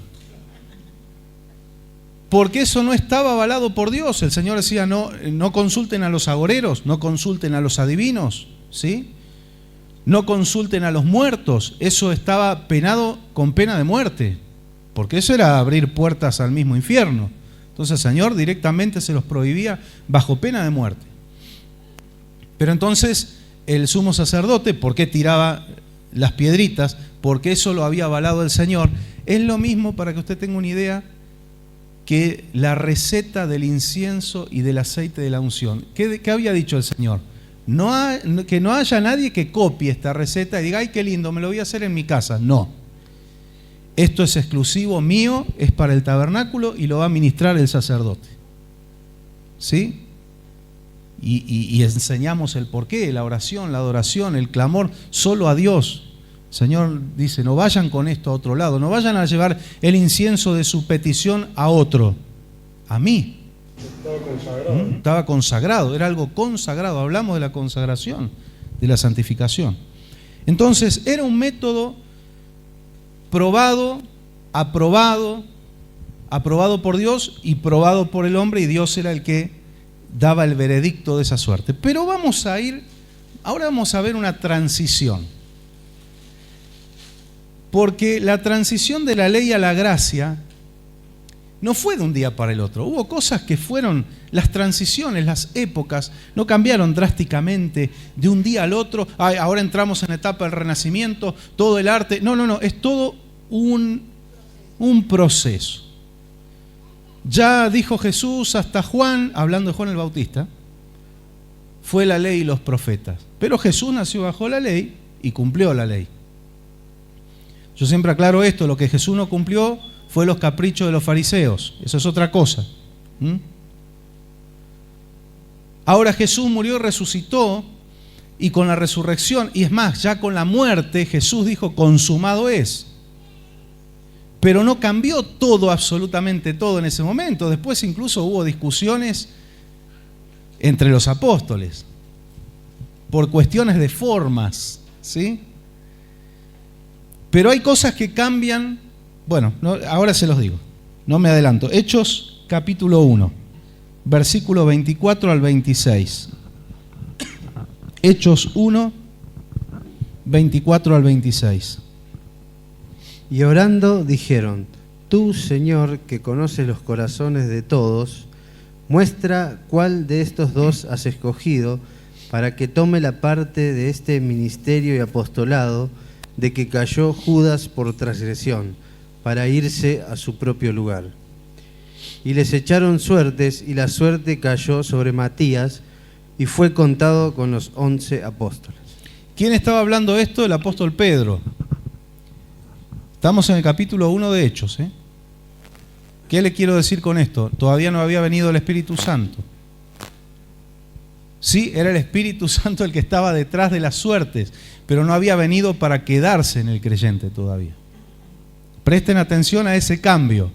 Porque eso no estaba avalado por Dios. El Señor decía: no consulten a los agoreros, no consulten a los adivinos, ¿sí? No consulten a los muertos. Eso estaba penado con pena de muerte, porque eso era abrir puertas al mismo infierno. Entonces el Señor directamente se los prohibía bajo pena de muerte. Pero entonces el sumo sacerdote, ¿por qué tiraba las piedritas? Porque eso lo había avalado el Señor. Es lo mismo, para que usted tenga una idea, que la receta del incienso y del aceite de la unción. ¿Qué había dicho el Señor? Que no haya nadie que copie esta receta y diga: ¡ay, qué lindo, me lo voy a hacer en mi casa! No. Esto es exclusivo mío, es para el tabernáculo y lo va a ministrar el sacerdote. ¿Sí? Y enseñamos el porqué, la oración, la adoración, el clamor, solo a Dios. El Señor dice: no vayan con esto a otro lado, no vayan a llevar el incienso de su petición a otro, a mí. Estaba consagrado. Estaba consagrado, era algo consagrado. Hablamos de la consagración, de la santificación. Entonces, era un método probado, aprobado por Dios y probado por el hombre, y Dios era el que daba el veredicto de esa suerte. Pero ahora vamos a ver una transición. Porque la transición de la ley a la gracia no fue de un día para el otro. Hubo cosas que fueron, las transiciones, las épocas, no cambiaron drásticamente de un día al otro. Ahora entramos en la etapa del Renacimiento, todo el arte. No, es todo un proceso. Ya dijo Jesús hasta Juan, hablando de Juan el Bautista, fue la ley y los profetas. Pero Jesús nació bajo la ley y cumplió la ley. Yo siempre aclaro esto: lo que Jesús no cumplió fue los caprichos de los fariseos. Eso es otra cosa. Ahora Jesús murió y resucitó, y con la resurrección, y es más, ya con la muerte, Jesús dijo: consumado es. Pero no cambió todo, absolutamente todo en ese momento. Después incluso hubo discusiones entre los apóstoles por cuestiones de formas, ¿sí? Pero hay cosas que cambian. Bueno, ahora se los digo, no me adelanto. Hechos capítulo 1, versículo 24 al 26. Hechos 1, 24 al 26. Y orando dijeron: tú, Señor, que conoces los corazones de todos, muestra cuál de estos dos has escogido para que tome la parte de este ministerio y apostolado de que cayó Judas por transgresión, para irse a su propio lugar. Y les echaron suertes, y la suerte cayó sobre Matías, y fue contado con los 11 apóstoles. ¿Quién estaba hablando esto? El apóstol Pedro. Estamos en el capítulo 1 de Hechos. ¿Qué le quiero decir con esto? Todavía no había venido el Espíritu Santo. Sí, era el Espíritu Santo el que estaba detrás de las suertes, pero no había venido para quedarse en el creyente todavía. Presten atención a ese cambio.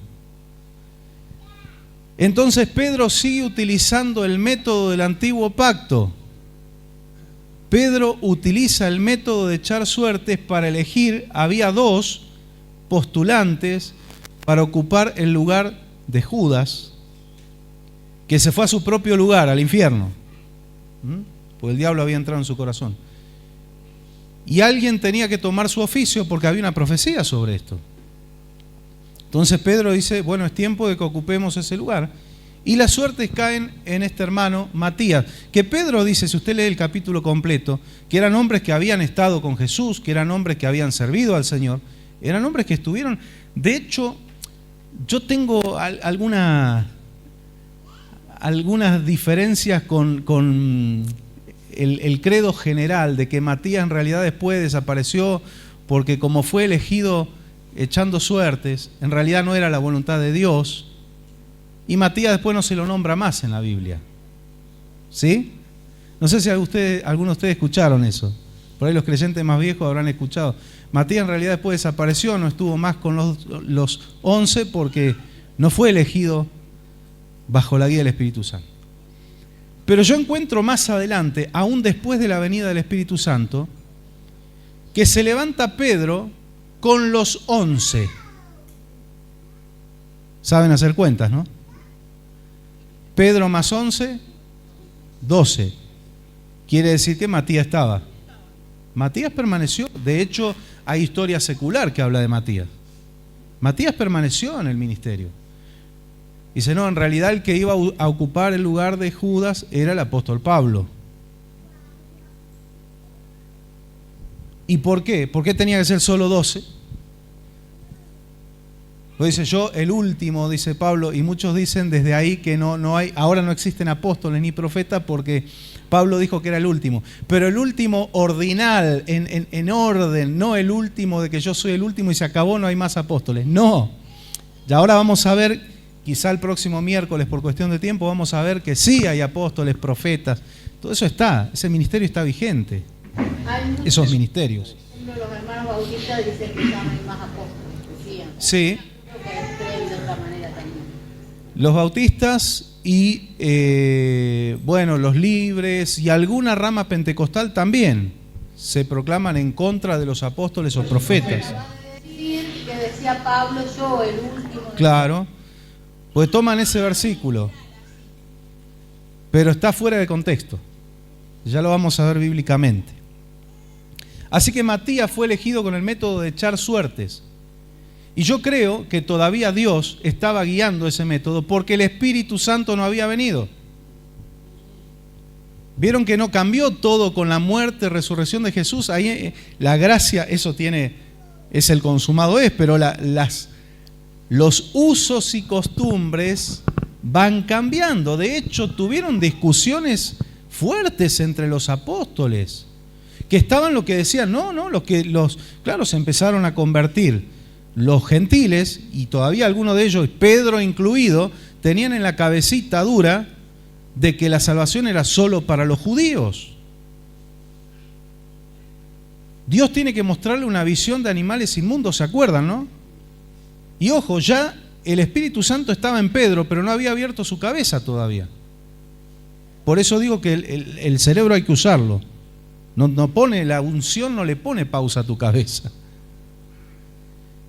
Entonces Pedro sigue utilizando el método del antiguo pacto. Pedro utiliza el método de echar suertes para elegir. Había dos postulantes para ocupar el lugar de Judas, que se fue a su propio lugar, al infierno. Pues el diablo había entrado en su corazón. Y alguien tenía que tomar su oficio porque había una profecía sobre esto. Entonces Pedro dice: bueno, es tiempo de que ocupemos ese lugar. Y las suertes caen en este hermano Matías, que Pedro dice, si usted lee el capítulo completo, que eran hombres que habían estado con Jesús, que eran hombres que habían servido al Señor, eran hombres que estuvieron. De hecho, yo tengo algunas diferencias con el credo general de que Matías en realidad después desapareció porque como fue elegido echando suertes, en realidad no era la voluntad de Dios. Y Matías después no se lo nombra más en la Biblia. ¿Sí? No sé si algunos de ustedes escucharon eso. Por ahí los creyentes más viejos habrán escuchado. Matías en realidad después desapareció, no estuvo más con los 11 porque no fue elegido bajo la guía del Espíritu Santo. Pero yo encuentro más adelante, aún después de la venida del Espíritu Santo, que se levanta Pedro con los 11. Saben hacer cuentas, ¿no? Pedro más 11, 12. Quiere decir que Matías estaba. Matías permaneció. De hecho, hay historia secular que habla de Matías. Matías permaneció en el ministerio. Dice, no, en realidad el que iba a ocupar el lugar de Judas era el apóstol Pablo. ¿Y por qué? ¿Por qué tenía que ser solo 12? Pues dice, yo el último, dice Pablo, y muchos dicen desde ahí que no hay, ahora no existen apóstoles ni profetas porque Pablo dijo que era el último. Pero el último ordinal, en orden, no el último de que yo soy el último y se acabó, no hay más apóstoles. No. Y ahora vamos a ver, quizá el próximo miércoles por cuestión de tiempo, vamos a ver que sí hay apóstoles, profetas. Todo eso está, ese ministerio está vigente. Esos ministerios. Los hermanos bautistas dicen que ya no hay más apóstoles, decían. Sí. Creo que creen de otra manera también. Los bautistas y, bueno, los libres y alguna rama pentecostal también se proclaman en contra de los apóstoles o profetas. Acaba de decir que decía Pablo, yo el último. Claro, pues toman ese versículo, pero está fuera de contexto. Ya lo vamos a ver bíblicamente. Así que Matías fue elegido con el método de echar suertes. Y yo creo que todavía Dios estaba guiando ese método porque el Espíritu Santo no había venido. Vieron que no cambió todo con la muerte, resurrección de Jesús. Ahí la gracia, eso es el consumado pero los usos y costumbres van cambiando. De hecho, tuvieron discusiones fuertes entre los apóstoles, que estaban lo que decían, claro, se empezaron a convertir los gentiles, y todavía algunos de ellos, Pedro incluido, tenían en la cabecita dura de que la salvación era solo para los judíos. Dios tiene que mostrarle una visión de animales inmundos, ¿se acuerdan, no? Y ojo, ya el Espíritu Santo estaba en Pedro, pero no había abierto su cabeza todavía. Por eso digo que el cerebro hay que usarlo. No pone la unción, no le pone pausa a tu cabeza.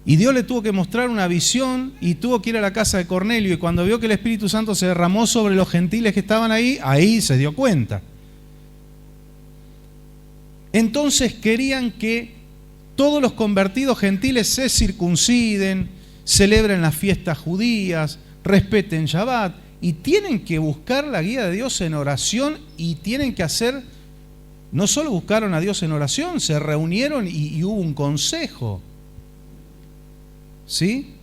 Y Dios le tuvo que mostrar una visión y tuvo que ir a la casa de Cornelio, y cuando vio que el Espíritu Santo se derramó sobre los gentiles que estaban ahí se dio cuenta. Entonces querían que todos los convertidos gentiles se circunciden, celebren las fiestas judías, respeten Shabbat, y tienen que buscar la guía de Dios en oración, y tienen que hacer, no solo buscaron a Dios en oración, se reunieron y hubo un consejo. ¿Sí?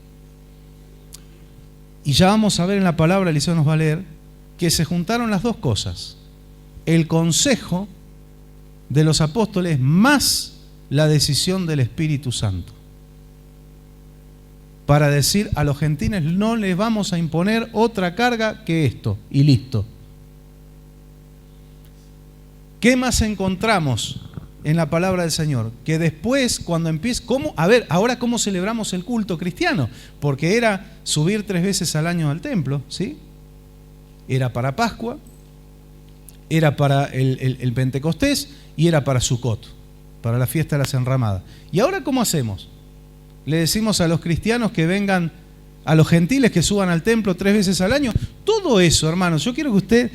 Y ya vamos a ver en la palabra, Eliseo nos va a leer, que se juntaron las dos cosas. El consejo de los apóstoles más la decisión del Espíritu Santo. Para decir a los gentiles, no les vamos a imponer otra carga que esto, y listo. ¿Qué más encontramos en la palabra del Señor? Que después, cuando empieza, ahora cómo celebramos el culto cristiano, porque era subir 3 veces al año al templo, ¿sí? Era para Pascua, era para el Pentecostés y era para Sucot, para la fiesta de las enramadas. ¿Y ahora cómo hacemos? Le decimos a los cristianos que vengan, a los gentiles que suban al templo 3 veces al año. Todo eso, hermanos, yo quiero que usted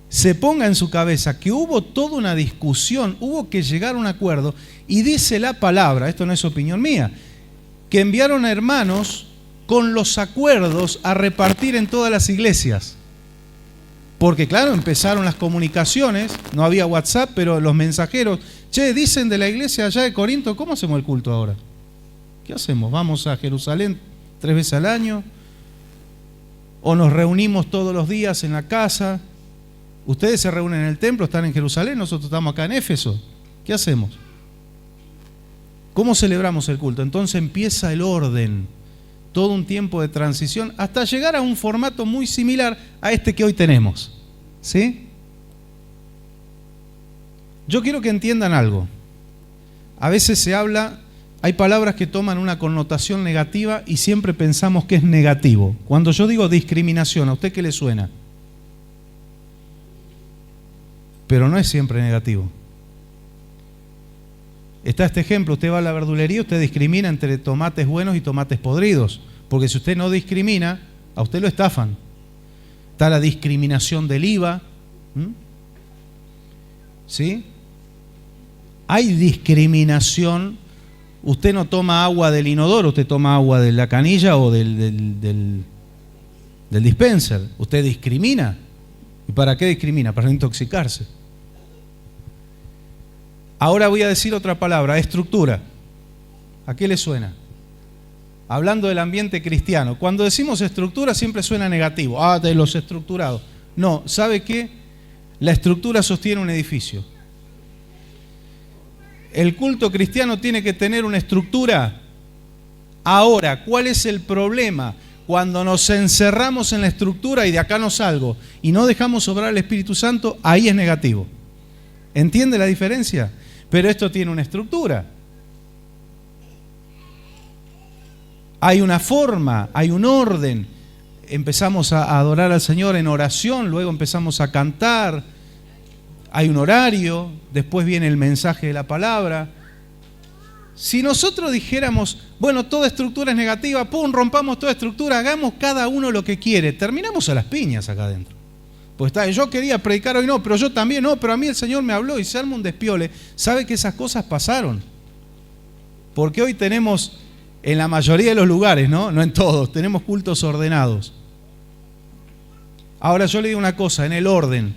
se ponga en su cabeza que hubo toda una discusión, hubo que llegar a un acuerdo, y dice la palabra, esto no es opinión mía, que enviaron a hermanos con los acuerdos a repartir en todas las iglesias. Porque claro, empezaron las comunicaciones, no había WhatsApp, pero los mensajeros, che, dicen de la iglesia allá de Corinto, ¿cómo hacemos el culto ahora? ¿Qué hacemos? ¿Vamos a Jerusalén 3 veces al año? ¿O nos reunimos todos los días en la casa? Ustedes se reúnen en el templo, están en Jerusalén, nosotros estamos acá en Éfeso. ¿Qué hacemos? ¿Cómo celebramos el culto? Entonces empieza el orden, todo un tiempo de transición, hasta llegar a un formato muy similar a este que hoy tenemos. ¿Sí? Yo quiero que entiendan algo. A veces se habla, hay palabras que toman una connotación negativa y siempre pensamos que es negativo. Cuando yo digo discriminación, ¿a usted qué le suena? Pero no es siempre negativo. Está este ejemplo, usted va a la verdulería, usted discrimina entre tomates buenos y tomates podridos, porque si usted no discrimina, a usted lo estafan. Está la discriminación del IVA. ¿Sí? Hay discriminación. Usted no toma agua del inodoro, usted toma agua de la canilla o del dispenser. Usted discrimina. ¿Y para qué discrimina? Para no intoxicarse. Ahora voy a decir otra palabra, estructura. ¿A qué le suena? Hablando del ambiente cristiano. Cuando decimos estructura siempre suena negativo. Ah, de los estructurados. No, ¿sabe qué? La estructura sostiene un edificio. El culto cristiano tiene que tener una estructura. Ahora, ¿cuál es el problema? Cuando nos encerramos en la estructura y de acá no salgo y no dejamos obrar el Espíritu Santo, ahí es negativo. ¿Entiende la diferencia? Pero esto tiene una estructura. Hay una forma, hay un orden. Empezamos a adorar al Señor en oración, luego empezamos a cantar. Hay un horario, después viene el mensaje de la palabra. Si nosotros dijéramos, bueno, toda estructura es negativa, pum, rompamos toda estructura, hagamos cada uno lo que quiere, terminamos a las piñas acá adentro. Pues está, yo quería predicar hoy no, pero yo también no, pero a mí el Señor me habló y se arma un despiole. ¿Sabe que esas cosas pasaron? Porque hoy tenemos, en la mayoría de los lugares, no en todos, tenemos cultos ordenados. Ahora yo le digo una cosa, en el orden,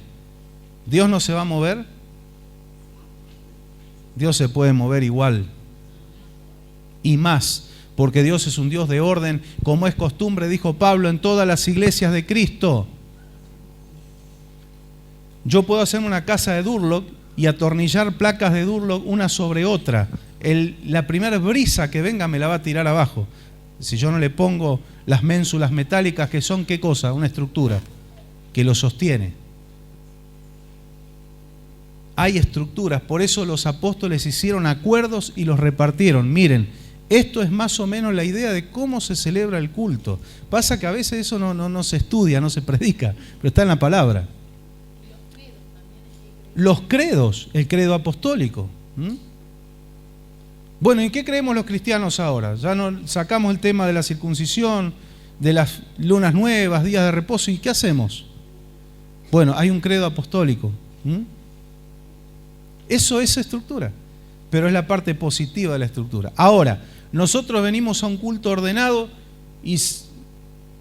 ¿Dios no se va a mover? Dios se puede mover igual y más, porque Dios es un Dios de orden, como es costumbre, dijo Pablo, en todas las iglesias de Cristo. Yo puedo hacerme una casa de Durlock y atornillar placas de Durlock una sobre otra. La primera brisa que venga me la va a tirar abajo. Si yo no le pongo las ménsulas metálicas, que son, ¿qué cosa? Una estructura que lo sostiene. Hay estructuras, por eso los apóstoles hicieron acuerdos y los repartieron. Miren, esto es más o menos la idea de cómo se celebra el culto. Pasa que a veces eso no se estudia, no se predica, pero está en la palabra. Los credos, el credo apostólico. Bueno, ¿en qué creemos los cristianos ahora? Ya no sacamos el tema de la circuncisión, de las lunas nuevas, días de reposo, ¿y qué hacemos? Bueno, hay un credo apostólico. Eso es estructura, pero es la parte positiva de la estructura. Ahora, nosotros venimos a un culto ordenado y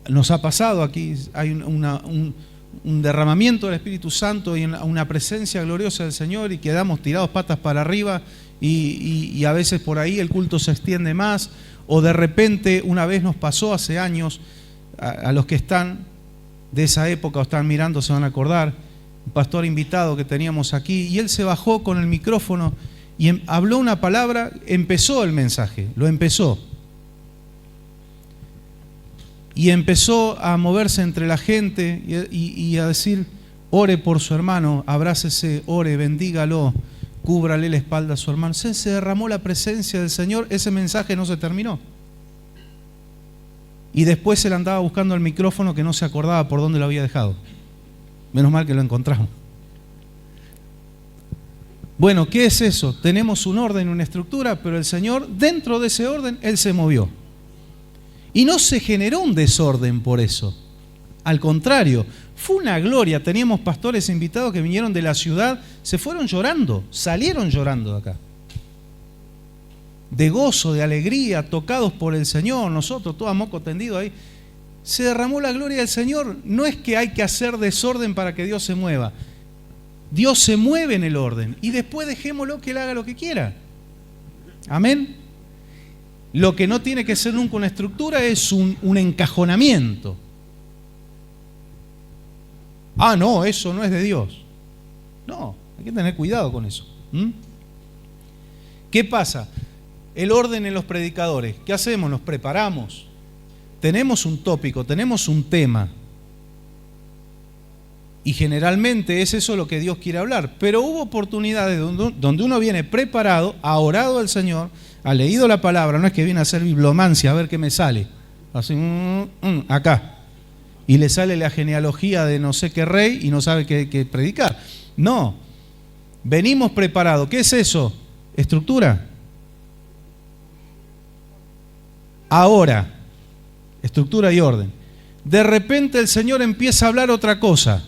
nos ha pasado aquí, hay un derramamiento del Espíritu Santo y una presencia gloriosa del Señor y quedamos tirados patas para arriba y a veces por ahí el culto se extiende más, o de repente una vez nos pasó hace años, a los que están de esa época o están mirando se van a acordar, un pastor invitado que teníamos aquí y él se bajó con el micrófono y habló una palabra, empezó el mensaje, lo empezó. Y empezó a moverse entre la gente y a decir, ore por su hermano, abrácese, ore, bendígalo, cúbrale la espalda a su hermano. Se derramó la presencia del Señor, ese mensaje no se terminó. Y después él andaba buscando el micrófono que no se acordaba por dónde lo había dejado. Menos mal que lo encontramos. Bueno, ¿qué es eso? Tenemos un orden, una estructura, pero el Señor, dentro de ese orden, Él se movió. Y no se generó un desorden por eso. Al contrario, fue una gloria. Teníamos pastores invitados que vinieron de la ciudad, se fueron llorando, salieron llorando de acá. De gozo, de alegría, tocados por el Señor, nosotros todos a moco tendido ahí. Se derramó la gloria del Señor. No es que hay que hacer desorden para que Dios se mueva. Dios se mueve en el orden y después dejémoslo que Él haga lo que quiera. Amén. Lo que no tiene que ser nunca una estructura es un encajonamiento. Ah, no, eso no es de Dios. No, hay que tener cuidado con eso. ¿Qué pasa? El orden en los predicadores. ¿Qué hacemos? Nos preparamos. Tenemos un tópico, tenemos un tema. Y generalmente es eso lo que Dios quiere hablar. Pero hubo oportunidades donde uno viene preparado, ha orado al Señor, ha leído la palabra, no es que viene a hacer bibliomancia a ver qué me sale. Así, acá. Y le sale la genealogía de no sé qué rey y no sabe qué predicar. No. Venimos preparados. ¿Qué es eso? Estructura. Ahora, estructura y orden. De repente el Señor empieza a hablar otra cosa.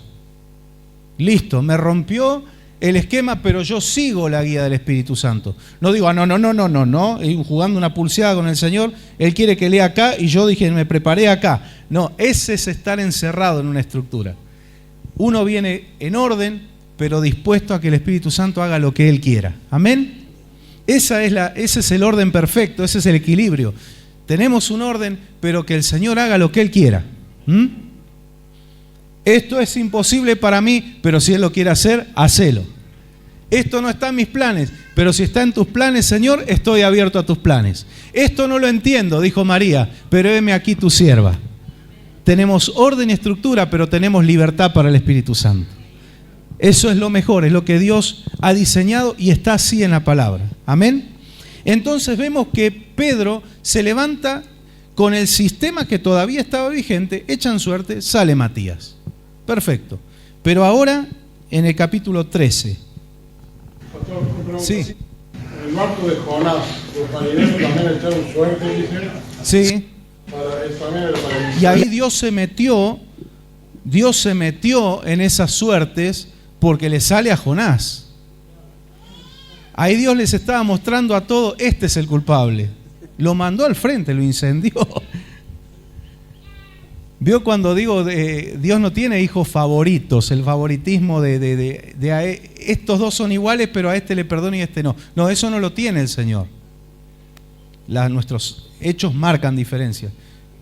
Listo, me rompió el esquema, pero yo sigo la guía del Espíritu Santo. No digo, no, jugando una pulseada con el Señor, Él quiere que lea acá y yo dije, me preparé acá. No, ese es estar encerrado en una estructura. Uno viene en orden, pero dispuesto a que el Espíritu Santo haga lo que Él quiera. Amén. Ese es el orden perfecto, ese es el equilibrio. Tenemos un orden, pero que el Señor haga lo que Él quiera. Esto es imposible para mí, pero si Él lo quiere hacer, hacelo. Esto no está en mis planes, pero si está en tus planes, Señor, estoy abierto a tus planes. Esto no lo entiendo, dijo María, pero heme aquí tu sierva. Tenemos orden y estructura, pero tenemos libertad para el Espíritu Santo. Eso es lo mejor, es lo que Dios ha diseñado y está así en la palabra. Amén. Entonces vemos que Pedro se levanta con el sistema que todavía estaba vigente, echan suerte, sale Matías. Perfecto. Pero ahora, en el capítulo 13. Pastor, una pregunta. Sí. En el marco de Jonás, los marineros también echaron suerte, dicen. Sí. Y ahí Dios se metió en esas suertes porque le sale a Jonás. Ahí Dios les estaba mostrando a todos, este es el culpable. Lo mandó al frente, lo incendió. ¿Vio cuando digo Dios no tiene hijos favoritos? El favoritismo de estos dos son iguales, pero a este le perdono y a este no. No, eso no lo tiene el Señor. Nuestros hechos marcan diferencia.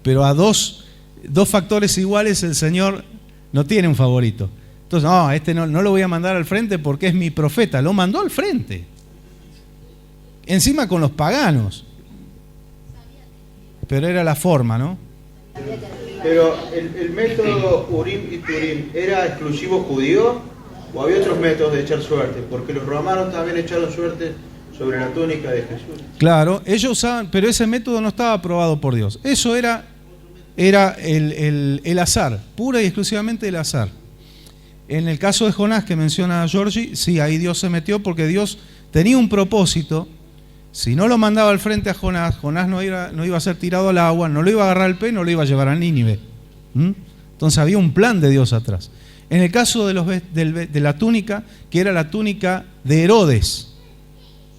Pero a dos factores iguales el Señor no tiene un favorito. Entonces, no, este no lo voy a mandar al frente porque es mi profeta. Lo mandó al frente. Encima con los paganos. Pero era la forma, ¿no? Pero el método Urim y Turim, ¿era exclusivo judío o había otros métodos de echar suerte? Porque los romanos también echaron suerte sobre la túnica de Jesús. Claro, ellos usaban, pero ese método no estaba aprobado por Dios. Eso era el azar, pura y exclusivamente el azar. En el caso de Jonás que menciona Georgie, sí, ahí Dios se metió porque Dios tenía un propósito. Si no lo mandaba al frente a Jonás, Jonás no iba a ser tirado al agua, no lo iba a agarrar al pie, no lo iba a llevar a Nínive. Entonces había un plan de Dios atrás. En el caso de la túnica, que era la túnica de Herodes,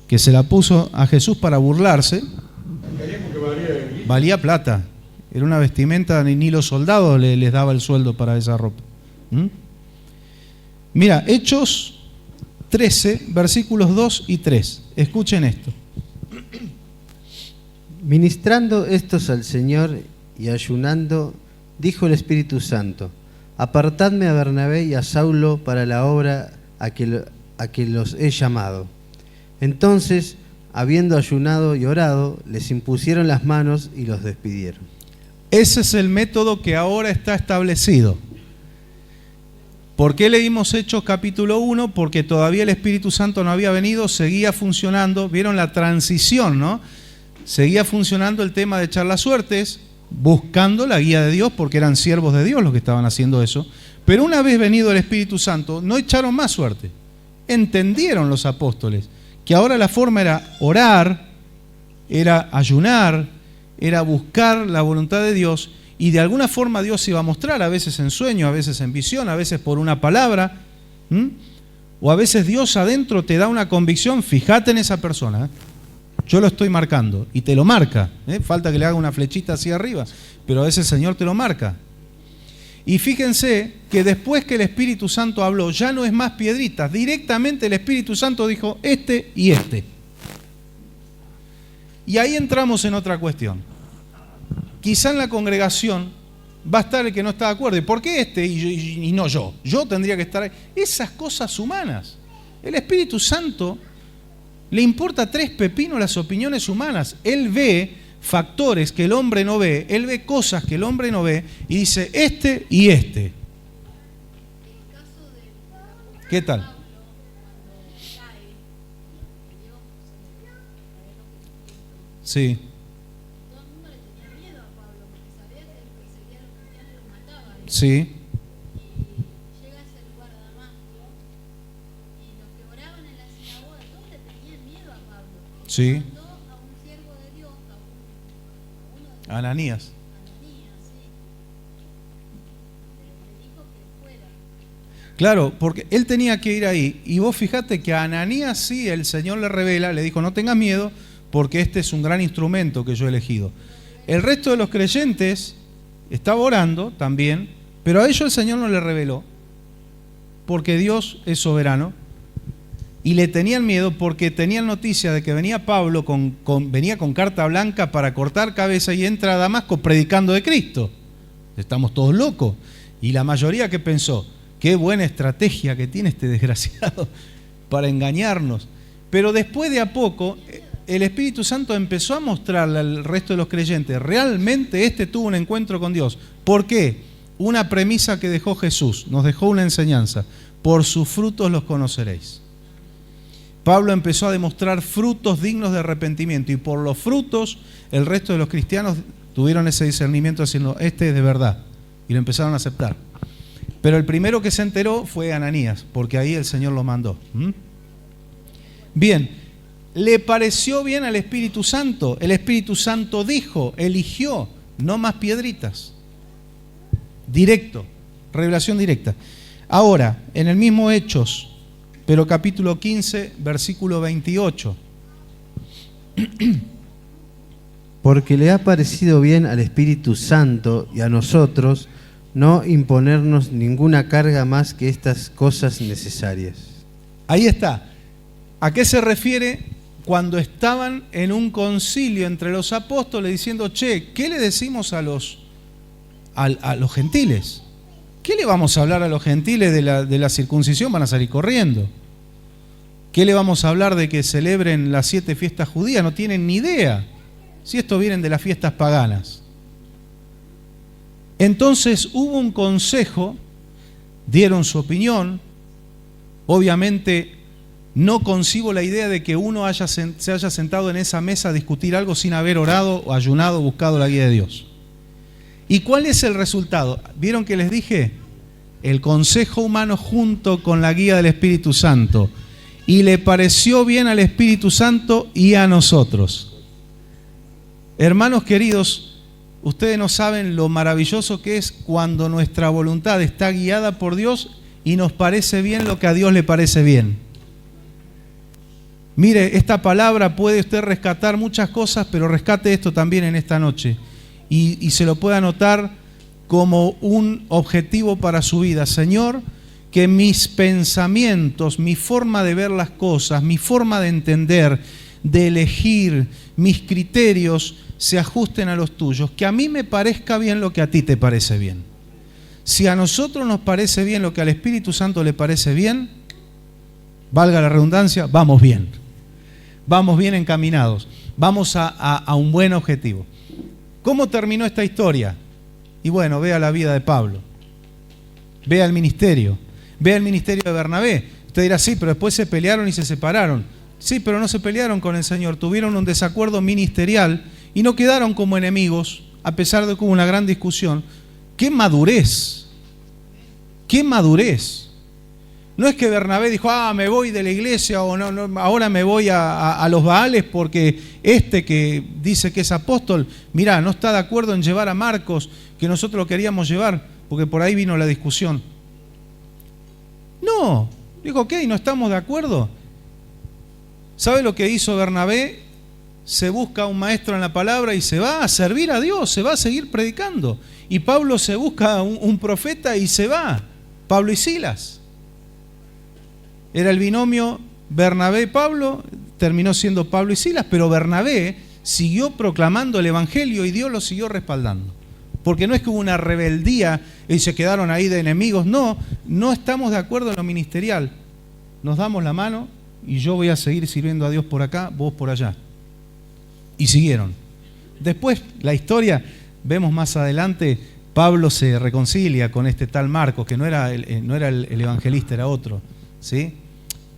que se la puso a Jesús para burlarse, valía plata. Era una vestimenta, ni los soldados les daba el sueldo para esa ropa. Mira, Hechos 13, versículos 2 y 3. Escuchen esto. Ministrando estos al Señor y ayunando, dijo el Espíritu Santo: apartadme a Bernabé y a Saulo para la obra a que los he llamado. Entonces, habiendo ayunado y orado, les impusieron las manos y los despidieron. Ese es el método que ahora está establecido. ¿Por qué leímos Hechos capítulo 1? Porque todavía el Espíritu Santo no había venido, seguía funcionando. ¿Vieron la transición, no? Seguía funcionando el tema de echar las suertes, buscando la guía de Dios, porque eran siervos de Dios los que estaban haciendo eso. Pero una vez venido el Espíritu Santo, no echaron más suerte. Entendieron los apóstoles que ahora la forma era orar, era ayunar, era buscar la voluntad de Dios, y de alguna forma Dios se iba a mostrar, a veces en sueño, a veces en visión, a veces por una palabra, o a veces Dios adentro te da una convicción, fíjate en esa persona, Yo lo estoy marcando y te lo marca. Falta que le haga una flechita hacia arriba, pero a veces el Señor te lo marca. Y fíjense que después que el Espíritu Santo habló, ya no es más piedritas. Directamente el Espíritu Santo dijo este y este. Y ahí entramos en otra cuestión. Quizá en la congregación va a estar el que no está de acuerdo. ¿Y por qué este y no yo? Yo tendría que estar ahí. Esas cosas humanas. El Espíritu Santo le importa 3 pepinos las opiniones humanas. Él ve factores que el hombre no ve, él ve cosas que el hombre no ve y dice este y este. ¿Qué tal? Sí. Sí. Sí. Ananías. Claro, porque él tenía que ir ahí. Y vos fijate que a Ananías sí el Señor le revela, le dijo, no tengas miedo, porque este es un gran instrumento que yo he elegido. El resto de los creyentes estaba orando también, pero a ellos el Señor no le reveló, porque Dios es soberano. Y le tenían miedo porque tenían noticia de que venía Pablo, venía con carta blanca para cortar cabeza y entra a Damasco predicando de Cristo. Estamos todos locos. Y la mayoría que pensó, qué buena estrategia que tiene este desgraciado para engañarnos. Pero después de a poco, el Espíritu Santo empezó a mostrarle al resto de los creyentes, realmente este tuvo un encuentro con Dios. ¿Por qué? Una premisa que dejó Jesús, nos dejó una enseñanza. Por sus frutos los conoceréis. Pablo empezó a demostrar frutos dignos de arrepentimiento y por los frutos el resto de los cristianos tuvieron ese discernimiento diciendo, este es de verdad, y lo empezaron a aceptar. Pero el primero que se enteró fue Ananías, porque ahí el Señor lo mandó. Bien, ¿le pareció bien al Espíritu Santo? El Espíritu Santo dijo, eligió, no más piedritas. Directo, revelación directa. Ahora, en el mismo Hechos, pero capítulo 15, versículo 28. Porque le ha parecido bien al Espíritu Santo y a nosotros no imponernos ninguna carga más que estas cosas necesarias. Ahí está. ¿A qué se refiere cuando estaban en un concilio entre los apóstoles diciendo, che, ¿qué le decimos a los gentiles? ¿Qué le vamos a hablar a los gentiles de la circuncisión? Van a salir corriendo. ¿Qué le vamos a hablar de que celebren las 7 fiestas judías? No tienen ni idea. Si esto vienen de las fiestas paganas. Entonces hubo un consejo, dieron su opinión. Obviamente no concibo la idea de que uno se haya sentado en esa mesa a discutir algo sin haber orado o ayunado o buscado la guía de Dios. ¿Y cuál es el resultado? ¿Vieron que les dije? El consejo humano junto con la guía del Espíritu Santo. Y le pareció bien al Espíritu Santo y a nosotros. Hermanos queridos, ustedes no saben lo maravilloso que es cuando nuestra voluntad está guiada por Dios y nos parece bien lo que a Dios le parece bien. Mire, esta palabra puede usted rescatar muchas cosas, pero rescate esto también en esta noche. Y se lo puede anotar como un objetivo para su vida. Señor, que mis pensamientos, mi forma de ver las cosas, mi forma de entender, de elegir, mis criterios se ajusten a los tuyos. Que a mí me parezca bien lo que a ti te parece bien. Si a nosotros nos parece bien lo que al Espíritu Santo le parece bien, valga la redundancia, vamos bien. Vamos bien encaminados. Vamos a un buen objetivo. ¿Cómo terminó esta historia? Y bueno, vea la vida de Pablo. Vea el ministerio. Vea el ministerio de Bernabé. Usted dirá, sí, pero después se pelearon y se separaron. Sí, pero no se pelearon con el Señor. Tuvieron un desacuerdo ministerial y no quedaron como enemigos, a pesar de que hubo una gran discusión. ¡Qué madurez! ¡Qué madurez! No es que Bernabé dijo, me voy de la iglesia o no, ahora me voy a los Baales porque este que dice que es apóstol, mirá, no está de acuerdo en llevar a Marcos, que nosotros lo queríamos llevar, porque por ahí vino la discusión. No, dijo, ok, no estamos de acuerdo. ¿Sabe lo que hizo Bernabé? se busca un maestro en la palabra y se va a servir a Dios, se va a seguir predicando. Y Pablo se busca un profeta y se va, Pablo y Silas. Era el binomio Bernabé-Pablo, terminó siendo Pablo y Silas, pero Bernabé siguió proclamando el Evangelio y Dios lo siguió respaldando. Porque no es que hubo una rebeldía y se quedaron ahí de enemigos, no estamos de acuerdo en lo ministerial. Nos damos la mano y yo voy a seguir sirviendo a Dios por acá, vos por allá. Y siguieron. Después, la historia, vemos más adelante, Pablo se reconcilia con este tal Marcos, que no era el evangelista, era otro, ¿sí?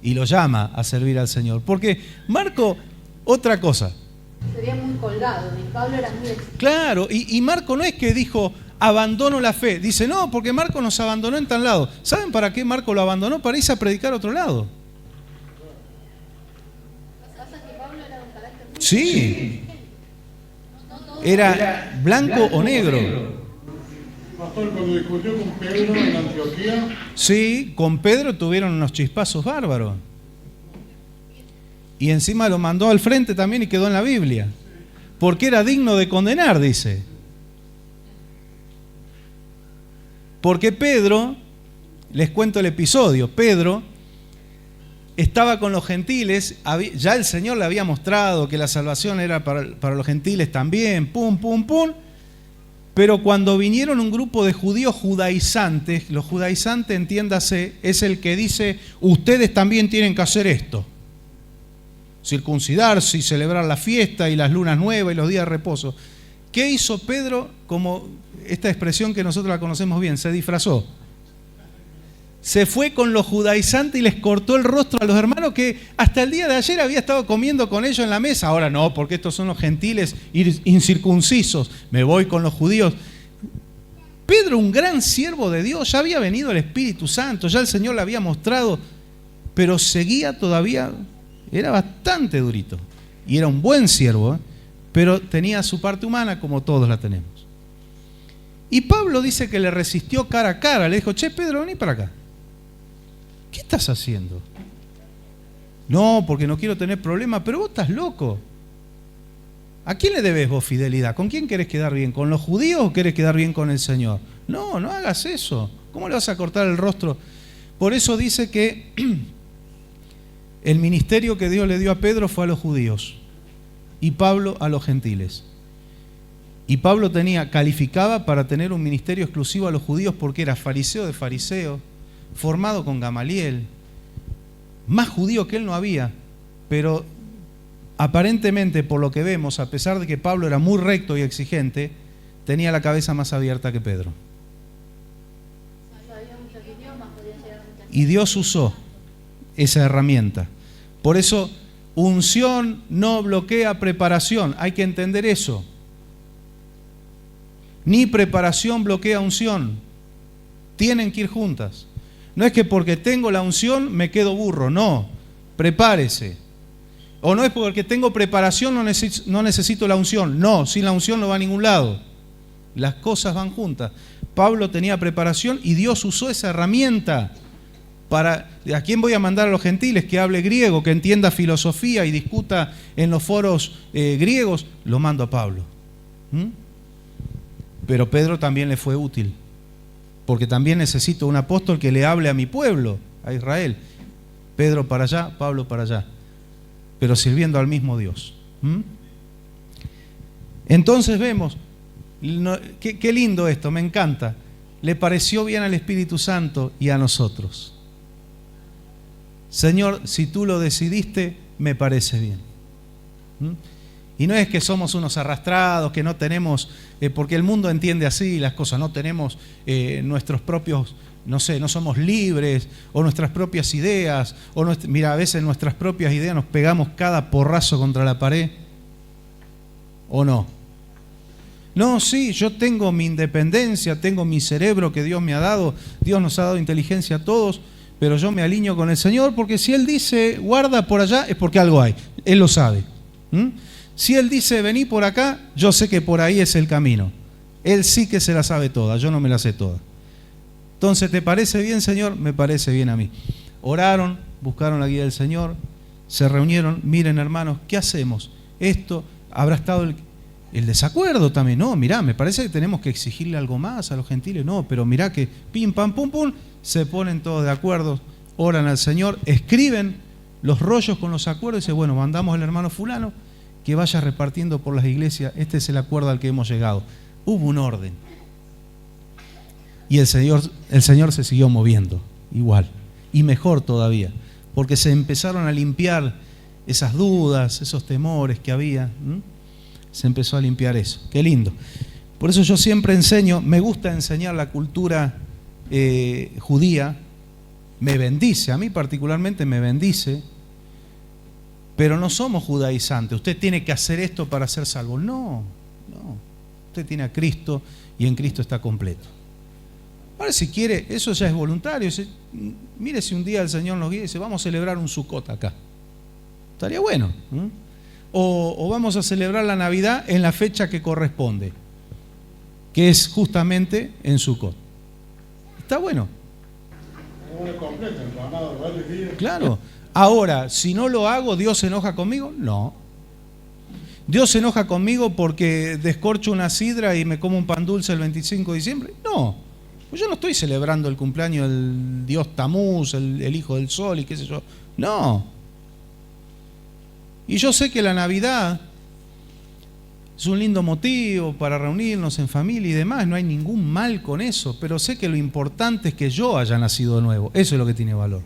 Y lo llama a servir al Señor. Porque Marco, otra cosa. Sería muy colgado, y Pablo era muy exigente. Claro, y Marco no es que dijo, abandono la fe. Dice, no, porque Marco nos abandonó en tal lado. ¿Saben para qué Marco lo abandonó? Para irse a predicar a otro lado. Pasa que Pablo era de un carácter muy Sí. Era blanco o negro. Pastor, cuando discutió con Pedro en Antioquía, Sí, con Pedro tuvieron unos chispazos bárbaros. Y encima lo mandó al frente también y quedó en la Biblia. Porque era digno de condenar, dice. Porque Pedro, les cuento el episodio, Pedro estaba con los gentiles, ya el Señor le había mostrado que la salvación era para los gentiles también, pum, pum, pum. Pero cuando vinieron un grupo de judíos judaizantes, los judaizantes, entiéndase, es el que dice, ustedes también tienen que hacer esto. Circuncidarse y celebrar la fiesta y las lunas nuevas y los días de reposo. ¿Qué hizo Pedro? Como esta expresión que nosotros la conocemos bien, se disfrazó. Se fue con los judaizantes y les cortó el rostro a los hermanos que hasta el día de ayer había estado comiendo con ellos en la mesa. Ahora no, porque estos son los gentiles incircuncisos. Me voy con los judíos. Pedro, un gran siervo de Dios, ya había venido el Espíritu Santo, ya el Señor le había mostrado, pero seguía todavía, era bastante durito. Y era un buen siervo, pero tenía su parte humana como todos la tenemos. Y Pablo dice que le resistió cara a cara, le dijo, che, Pedro, vení para acá. ¿Qué estás haciendo? No, porque no quiero tener problemas, pero vos estás loco. ¿A quién le debes vos fidelidad? ¿Con quién querés quedar bien? ¿Con los judíos o querés quedar bien con el Señor? No, no hagas eso. ¿Cómo le vas a cortar el rostro? Por eso dice que el ministerio que Dios le dio a Pedro fue a los judíos y Pablo a los gentiles. Y Pablo calificaba para tener un ministerio exclusivo a los judíos porque era fariseo de fariseos, formado con Gamaliel, más judío que él no había, pero aparentemente por lo que vemos, a pesar de que Pablo era muy recto y exigente, tenía la cabeza más abierta que Pedro. Y Dios usó esa herramienta. Por eso, unción no bloquea preparación, hay que entender eso. Ni preparación bloquea unción. Tienen que ir juntas. No es que porque tengo la unción me quedo burro, no. Prepárese. O no es porque tengo preparación no necesito la unción. No, sin la unción no va a ningún lado. Las cosas van juntas. Pablo tenía preparación y Dios usó esa herramienta para... ¿A quién voy a mandar a los gentiles? Que hable griego, que entienda filosofía y discuta en los foros griegos. Lo mando a Pablo. Pero Pedro también le fue útil, porque también necesito un apóstol que le hable a mi pueblo, a Israel. Pedro para allá, Pablo para allá, pero sirviendo al mismo Dios. Entonces vemos, qué lindo esto, me encanta. Le pareció bien al Espíritu Santo y a nosotros. Señor, si tú lo decidiste, me parece bien. Y no es que somos unos arrastrados, que no tenemos, porque el mundo entiende así las cosas, no tenemos nuestros propios, no sé, no somos libres, o nuestras propias ideas, mira, a veces nuestras propias ideas nos pegamos cada porrazo contra la pared, ¿o no? No, sí, yo tengo mi independencia, tengo mi cerebro que Dios me ha dado, Dios nos ha dado inteligencia a todos, pero yo me alineo con el Señor, porque si Él dice, guarda por allá, es porque algo hay, Él lo sabe. Si Él dice, vení por acá, yo sé que por ahí es el camino. Él sí que se la sabe toda, yo no me la sé toda. Entonces, ¿te parece bien, Señor? Me parece bien a mí. Oraron, buscaron la guía del Señor, se reunieron. Miren, hermanos, ¿qué hacemos? esto, habrá estado el desacuerdo también. No, mirá, me parece que tenemos que exigirle algo más a los gentiles. No, pero mirá que pim, pam, pum, pum, se ponen todos de acuerdo, oran al Señor, escriben los rollos con los acuerdos y dicen, bueno, mandamos al hermano fulano que vaya repartiendo por las iglesias, este es el acuerdo al que hemos llegado. Hubo un orden. Y el Señor se siguió moviendo, igual, y mejor todavía, porque se empezaron a limpiar esas dudas, esos temores que había. Se empezó a limpiar eso. Qué lindo. Por eso yo siempre enseño, me gusta enseñar la cultura judía, me bendice, a mí particularmente me bendice, pero no somos judaizantes. Usted tiene que hacer esto para ser salvo. No. Usted tiene a Cristo y en Cristo está completo. Ahora, si quiere, eso ya es voluntario. Mire, si un día el Señor nos guía y dice, vamos a celebrar un Sukkot acá. Estaría bueno. O vamos a celebrar la Navidad en la fecha que corresponde, que es justamente en Sukkot. Está bueno. Claro. Ahora, si no lo hago, ¿Dios se enoja conmigo? No. ¿Dios se enoja conmigo porque descorcho una sidra y me como un pan dulce el 25 de diciembre? No. Pues yo no estoy celebrando el cumpleaños del dios Tamuz, el hijo del sol y qué sé yo. No. Y yo sé que la Navidad es un lindo motivo para reunirnos en familia y demás, no hay ningún mal con eso, pero sé que lo importante es que yo haya nacido de nuevo. Eso es lo que tiene valor.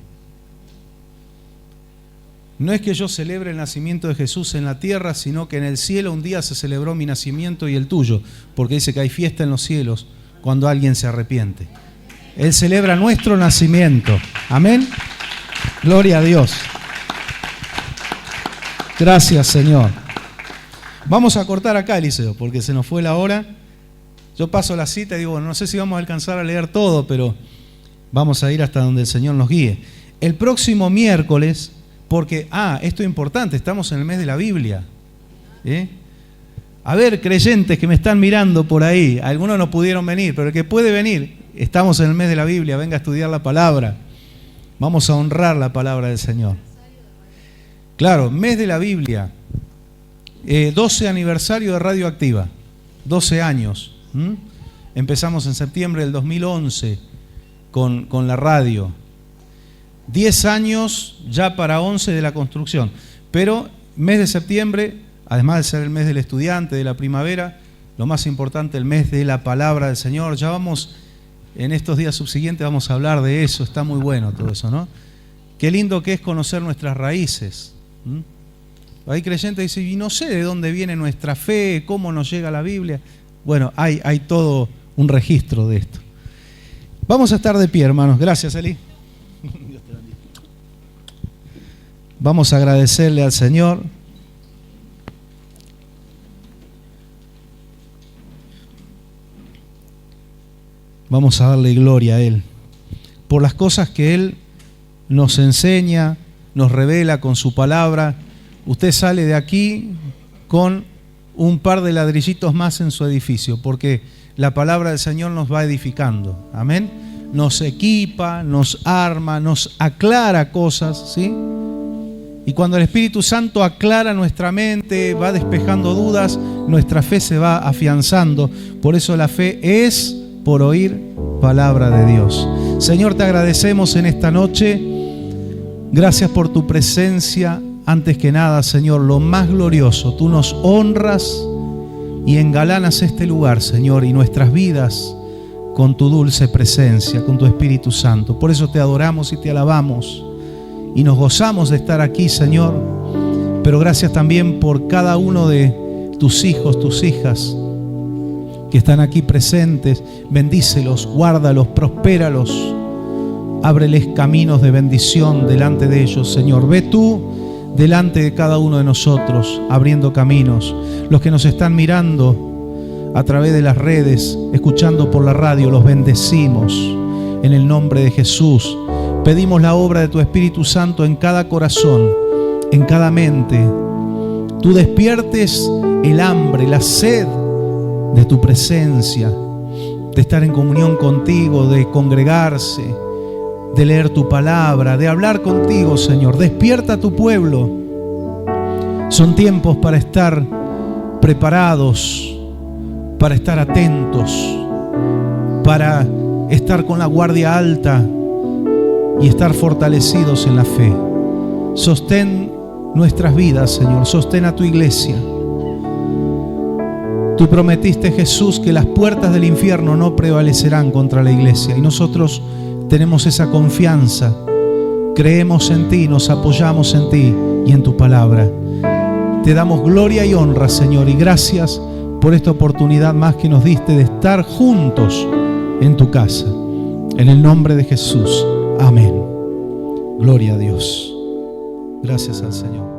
No es que yo celebre el nacimiento de Jesús en la tierra, sino que en el cielo un día se celebró mi nacimiento y el tuyo, porque dice que hay fiesta en los cielos cuando alguien se arrepiente. Él celebra nuestro nacimiento. Amén. Gloria a Dios. Gracias, Señor. Vamos a cortar acá, Eliseo, porque se nos fue la hora. Yo paso la cita y digo, bueno, no sé si vamos a alcanzar a leer todo, pero vamos a ir hasta donde el Señor nos guíe. El próximo miércoles, porque, esto es importante, estamos en el mes de la Biblia. A ver, creyentes que me están mirando por ahí, algunos no pudieron venir, pero el que puede venir, estamos en el mes de la Biblia, venga a estudiar la palabra. Vamos a honrar la palabra del Señor. Claro, mes de la Biblia, 12 aniversario de Radioactiva, 12 años. Empezamos en septiembre del 2011 con la radio. 10 años ya para 11 de la construcción. Pero mes de septiembre, además de ser el mes del estudiante, de la primavera, lo más importante, el mes de la palabra del Señor. Ya vamos, en estos días subsiguientes vamos a hablar de eso, está muy bueno todo eso, ¿no? Qué lindo que es conocer nuestras raíces. Hay creyentes que dicen, y no sé de dónde viene nuestra fe, cómo nos llega la Biblia. Bueno, hay todo un registro de esto. Vamos a estar de pie, hermanos. Gracias, Eli. Dios te bendiga. Vamos a agradecerle al Señor. Vamos a darle gloria a Él por las cosas que Él nos enseña, nos revela con su palabra. Usted sale de aquí con un par de ladrillitos más en su edificio, porque la palabra del Señor nos va edificando. Amén. Nos equipa, nos arma, nos aclara cosas, ¿sí? Y cuando el Espíritu Santo aclara nuestra mente, va despejando dudas, nuestra fe se va afianzando. Por eso la fe es por oír palabra de Dios. Señor, te agradecemos en esta noche. Gracias por tu presencia. Antes que nada, Señor, lo más glorioso, tú nos honras y engalanas este lugar, Señor, y nuestras vidas con tu dulce presencia, con tu Espíritu Santo. Por eso te adoramos y te alabamos y nos gozamos de estar aquí, Señor. Pero gracias también por cada uno de tus hijos, tus hijas que están aquí presentes. Bendícelos, guárdalos, prospéralos. Ábreles caminos de bendición delante de ellos, Señor. Ve tú delante de cada uno de nosotros, abriendo caminos. Los que nos están mirando a través de las redes, escuchando por la radio, los bendecimos en el nombre de Jesús. Pedimos la obra de tu Espíritu Santo en cada corazón, en cada mente. Tú despiertes el hambre, la sed de tu presencia, de estar en comunión contigo, de congregarse, de leer tu palabra, de hablar contigo, Señor. Despierta a tu pueblo. Son tiempos para estar preparados, para estar atentos, para estar con la guardia alta y estar fortalecidos en la fe. Sostén nuestras vidas, Señor. Sostén a tu iglesia. Tú prometiste, Jesús, que las puertas del infierno no prevalecerán contra la iglesia. Y nosotros tenemos esa confianza. Creemos en ti, nos apoyamos en ti y en tu palabra. Te damos gloria y honra, Señor, y gracias por esta oportunidad más que nos diste de estar juntos en tu casa. En el nombre de Jesús. Amén. Gloria a Dios. Gracias al Señor.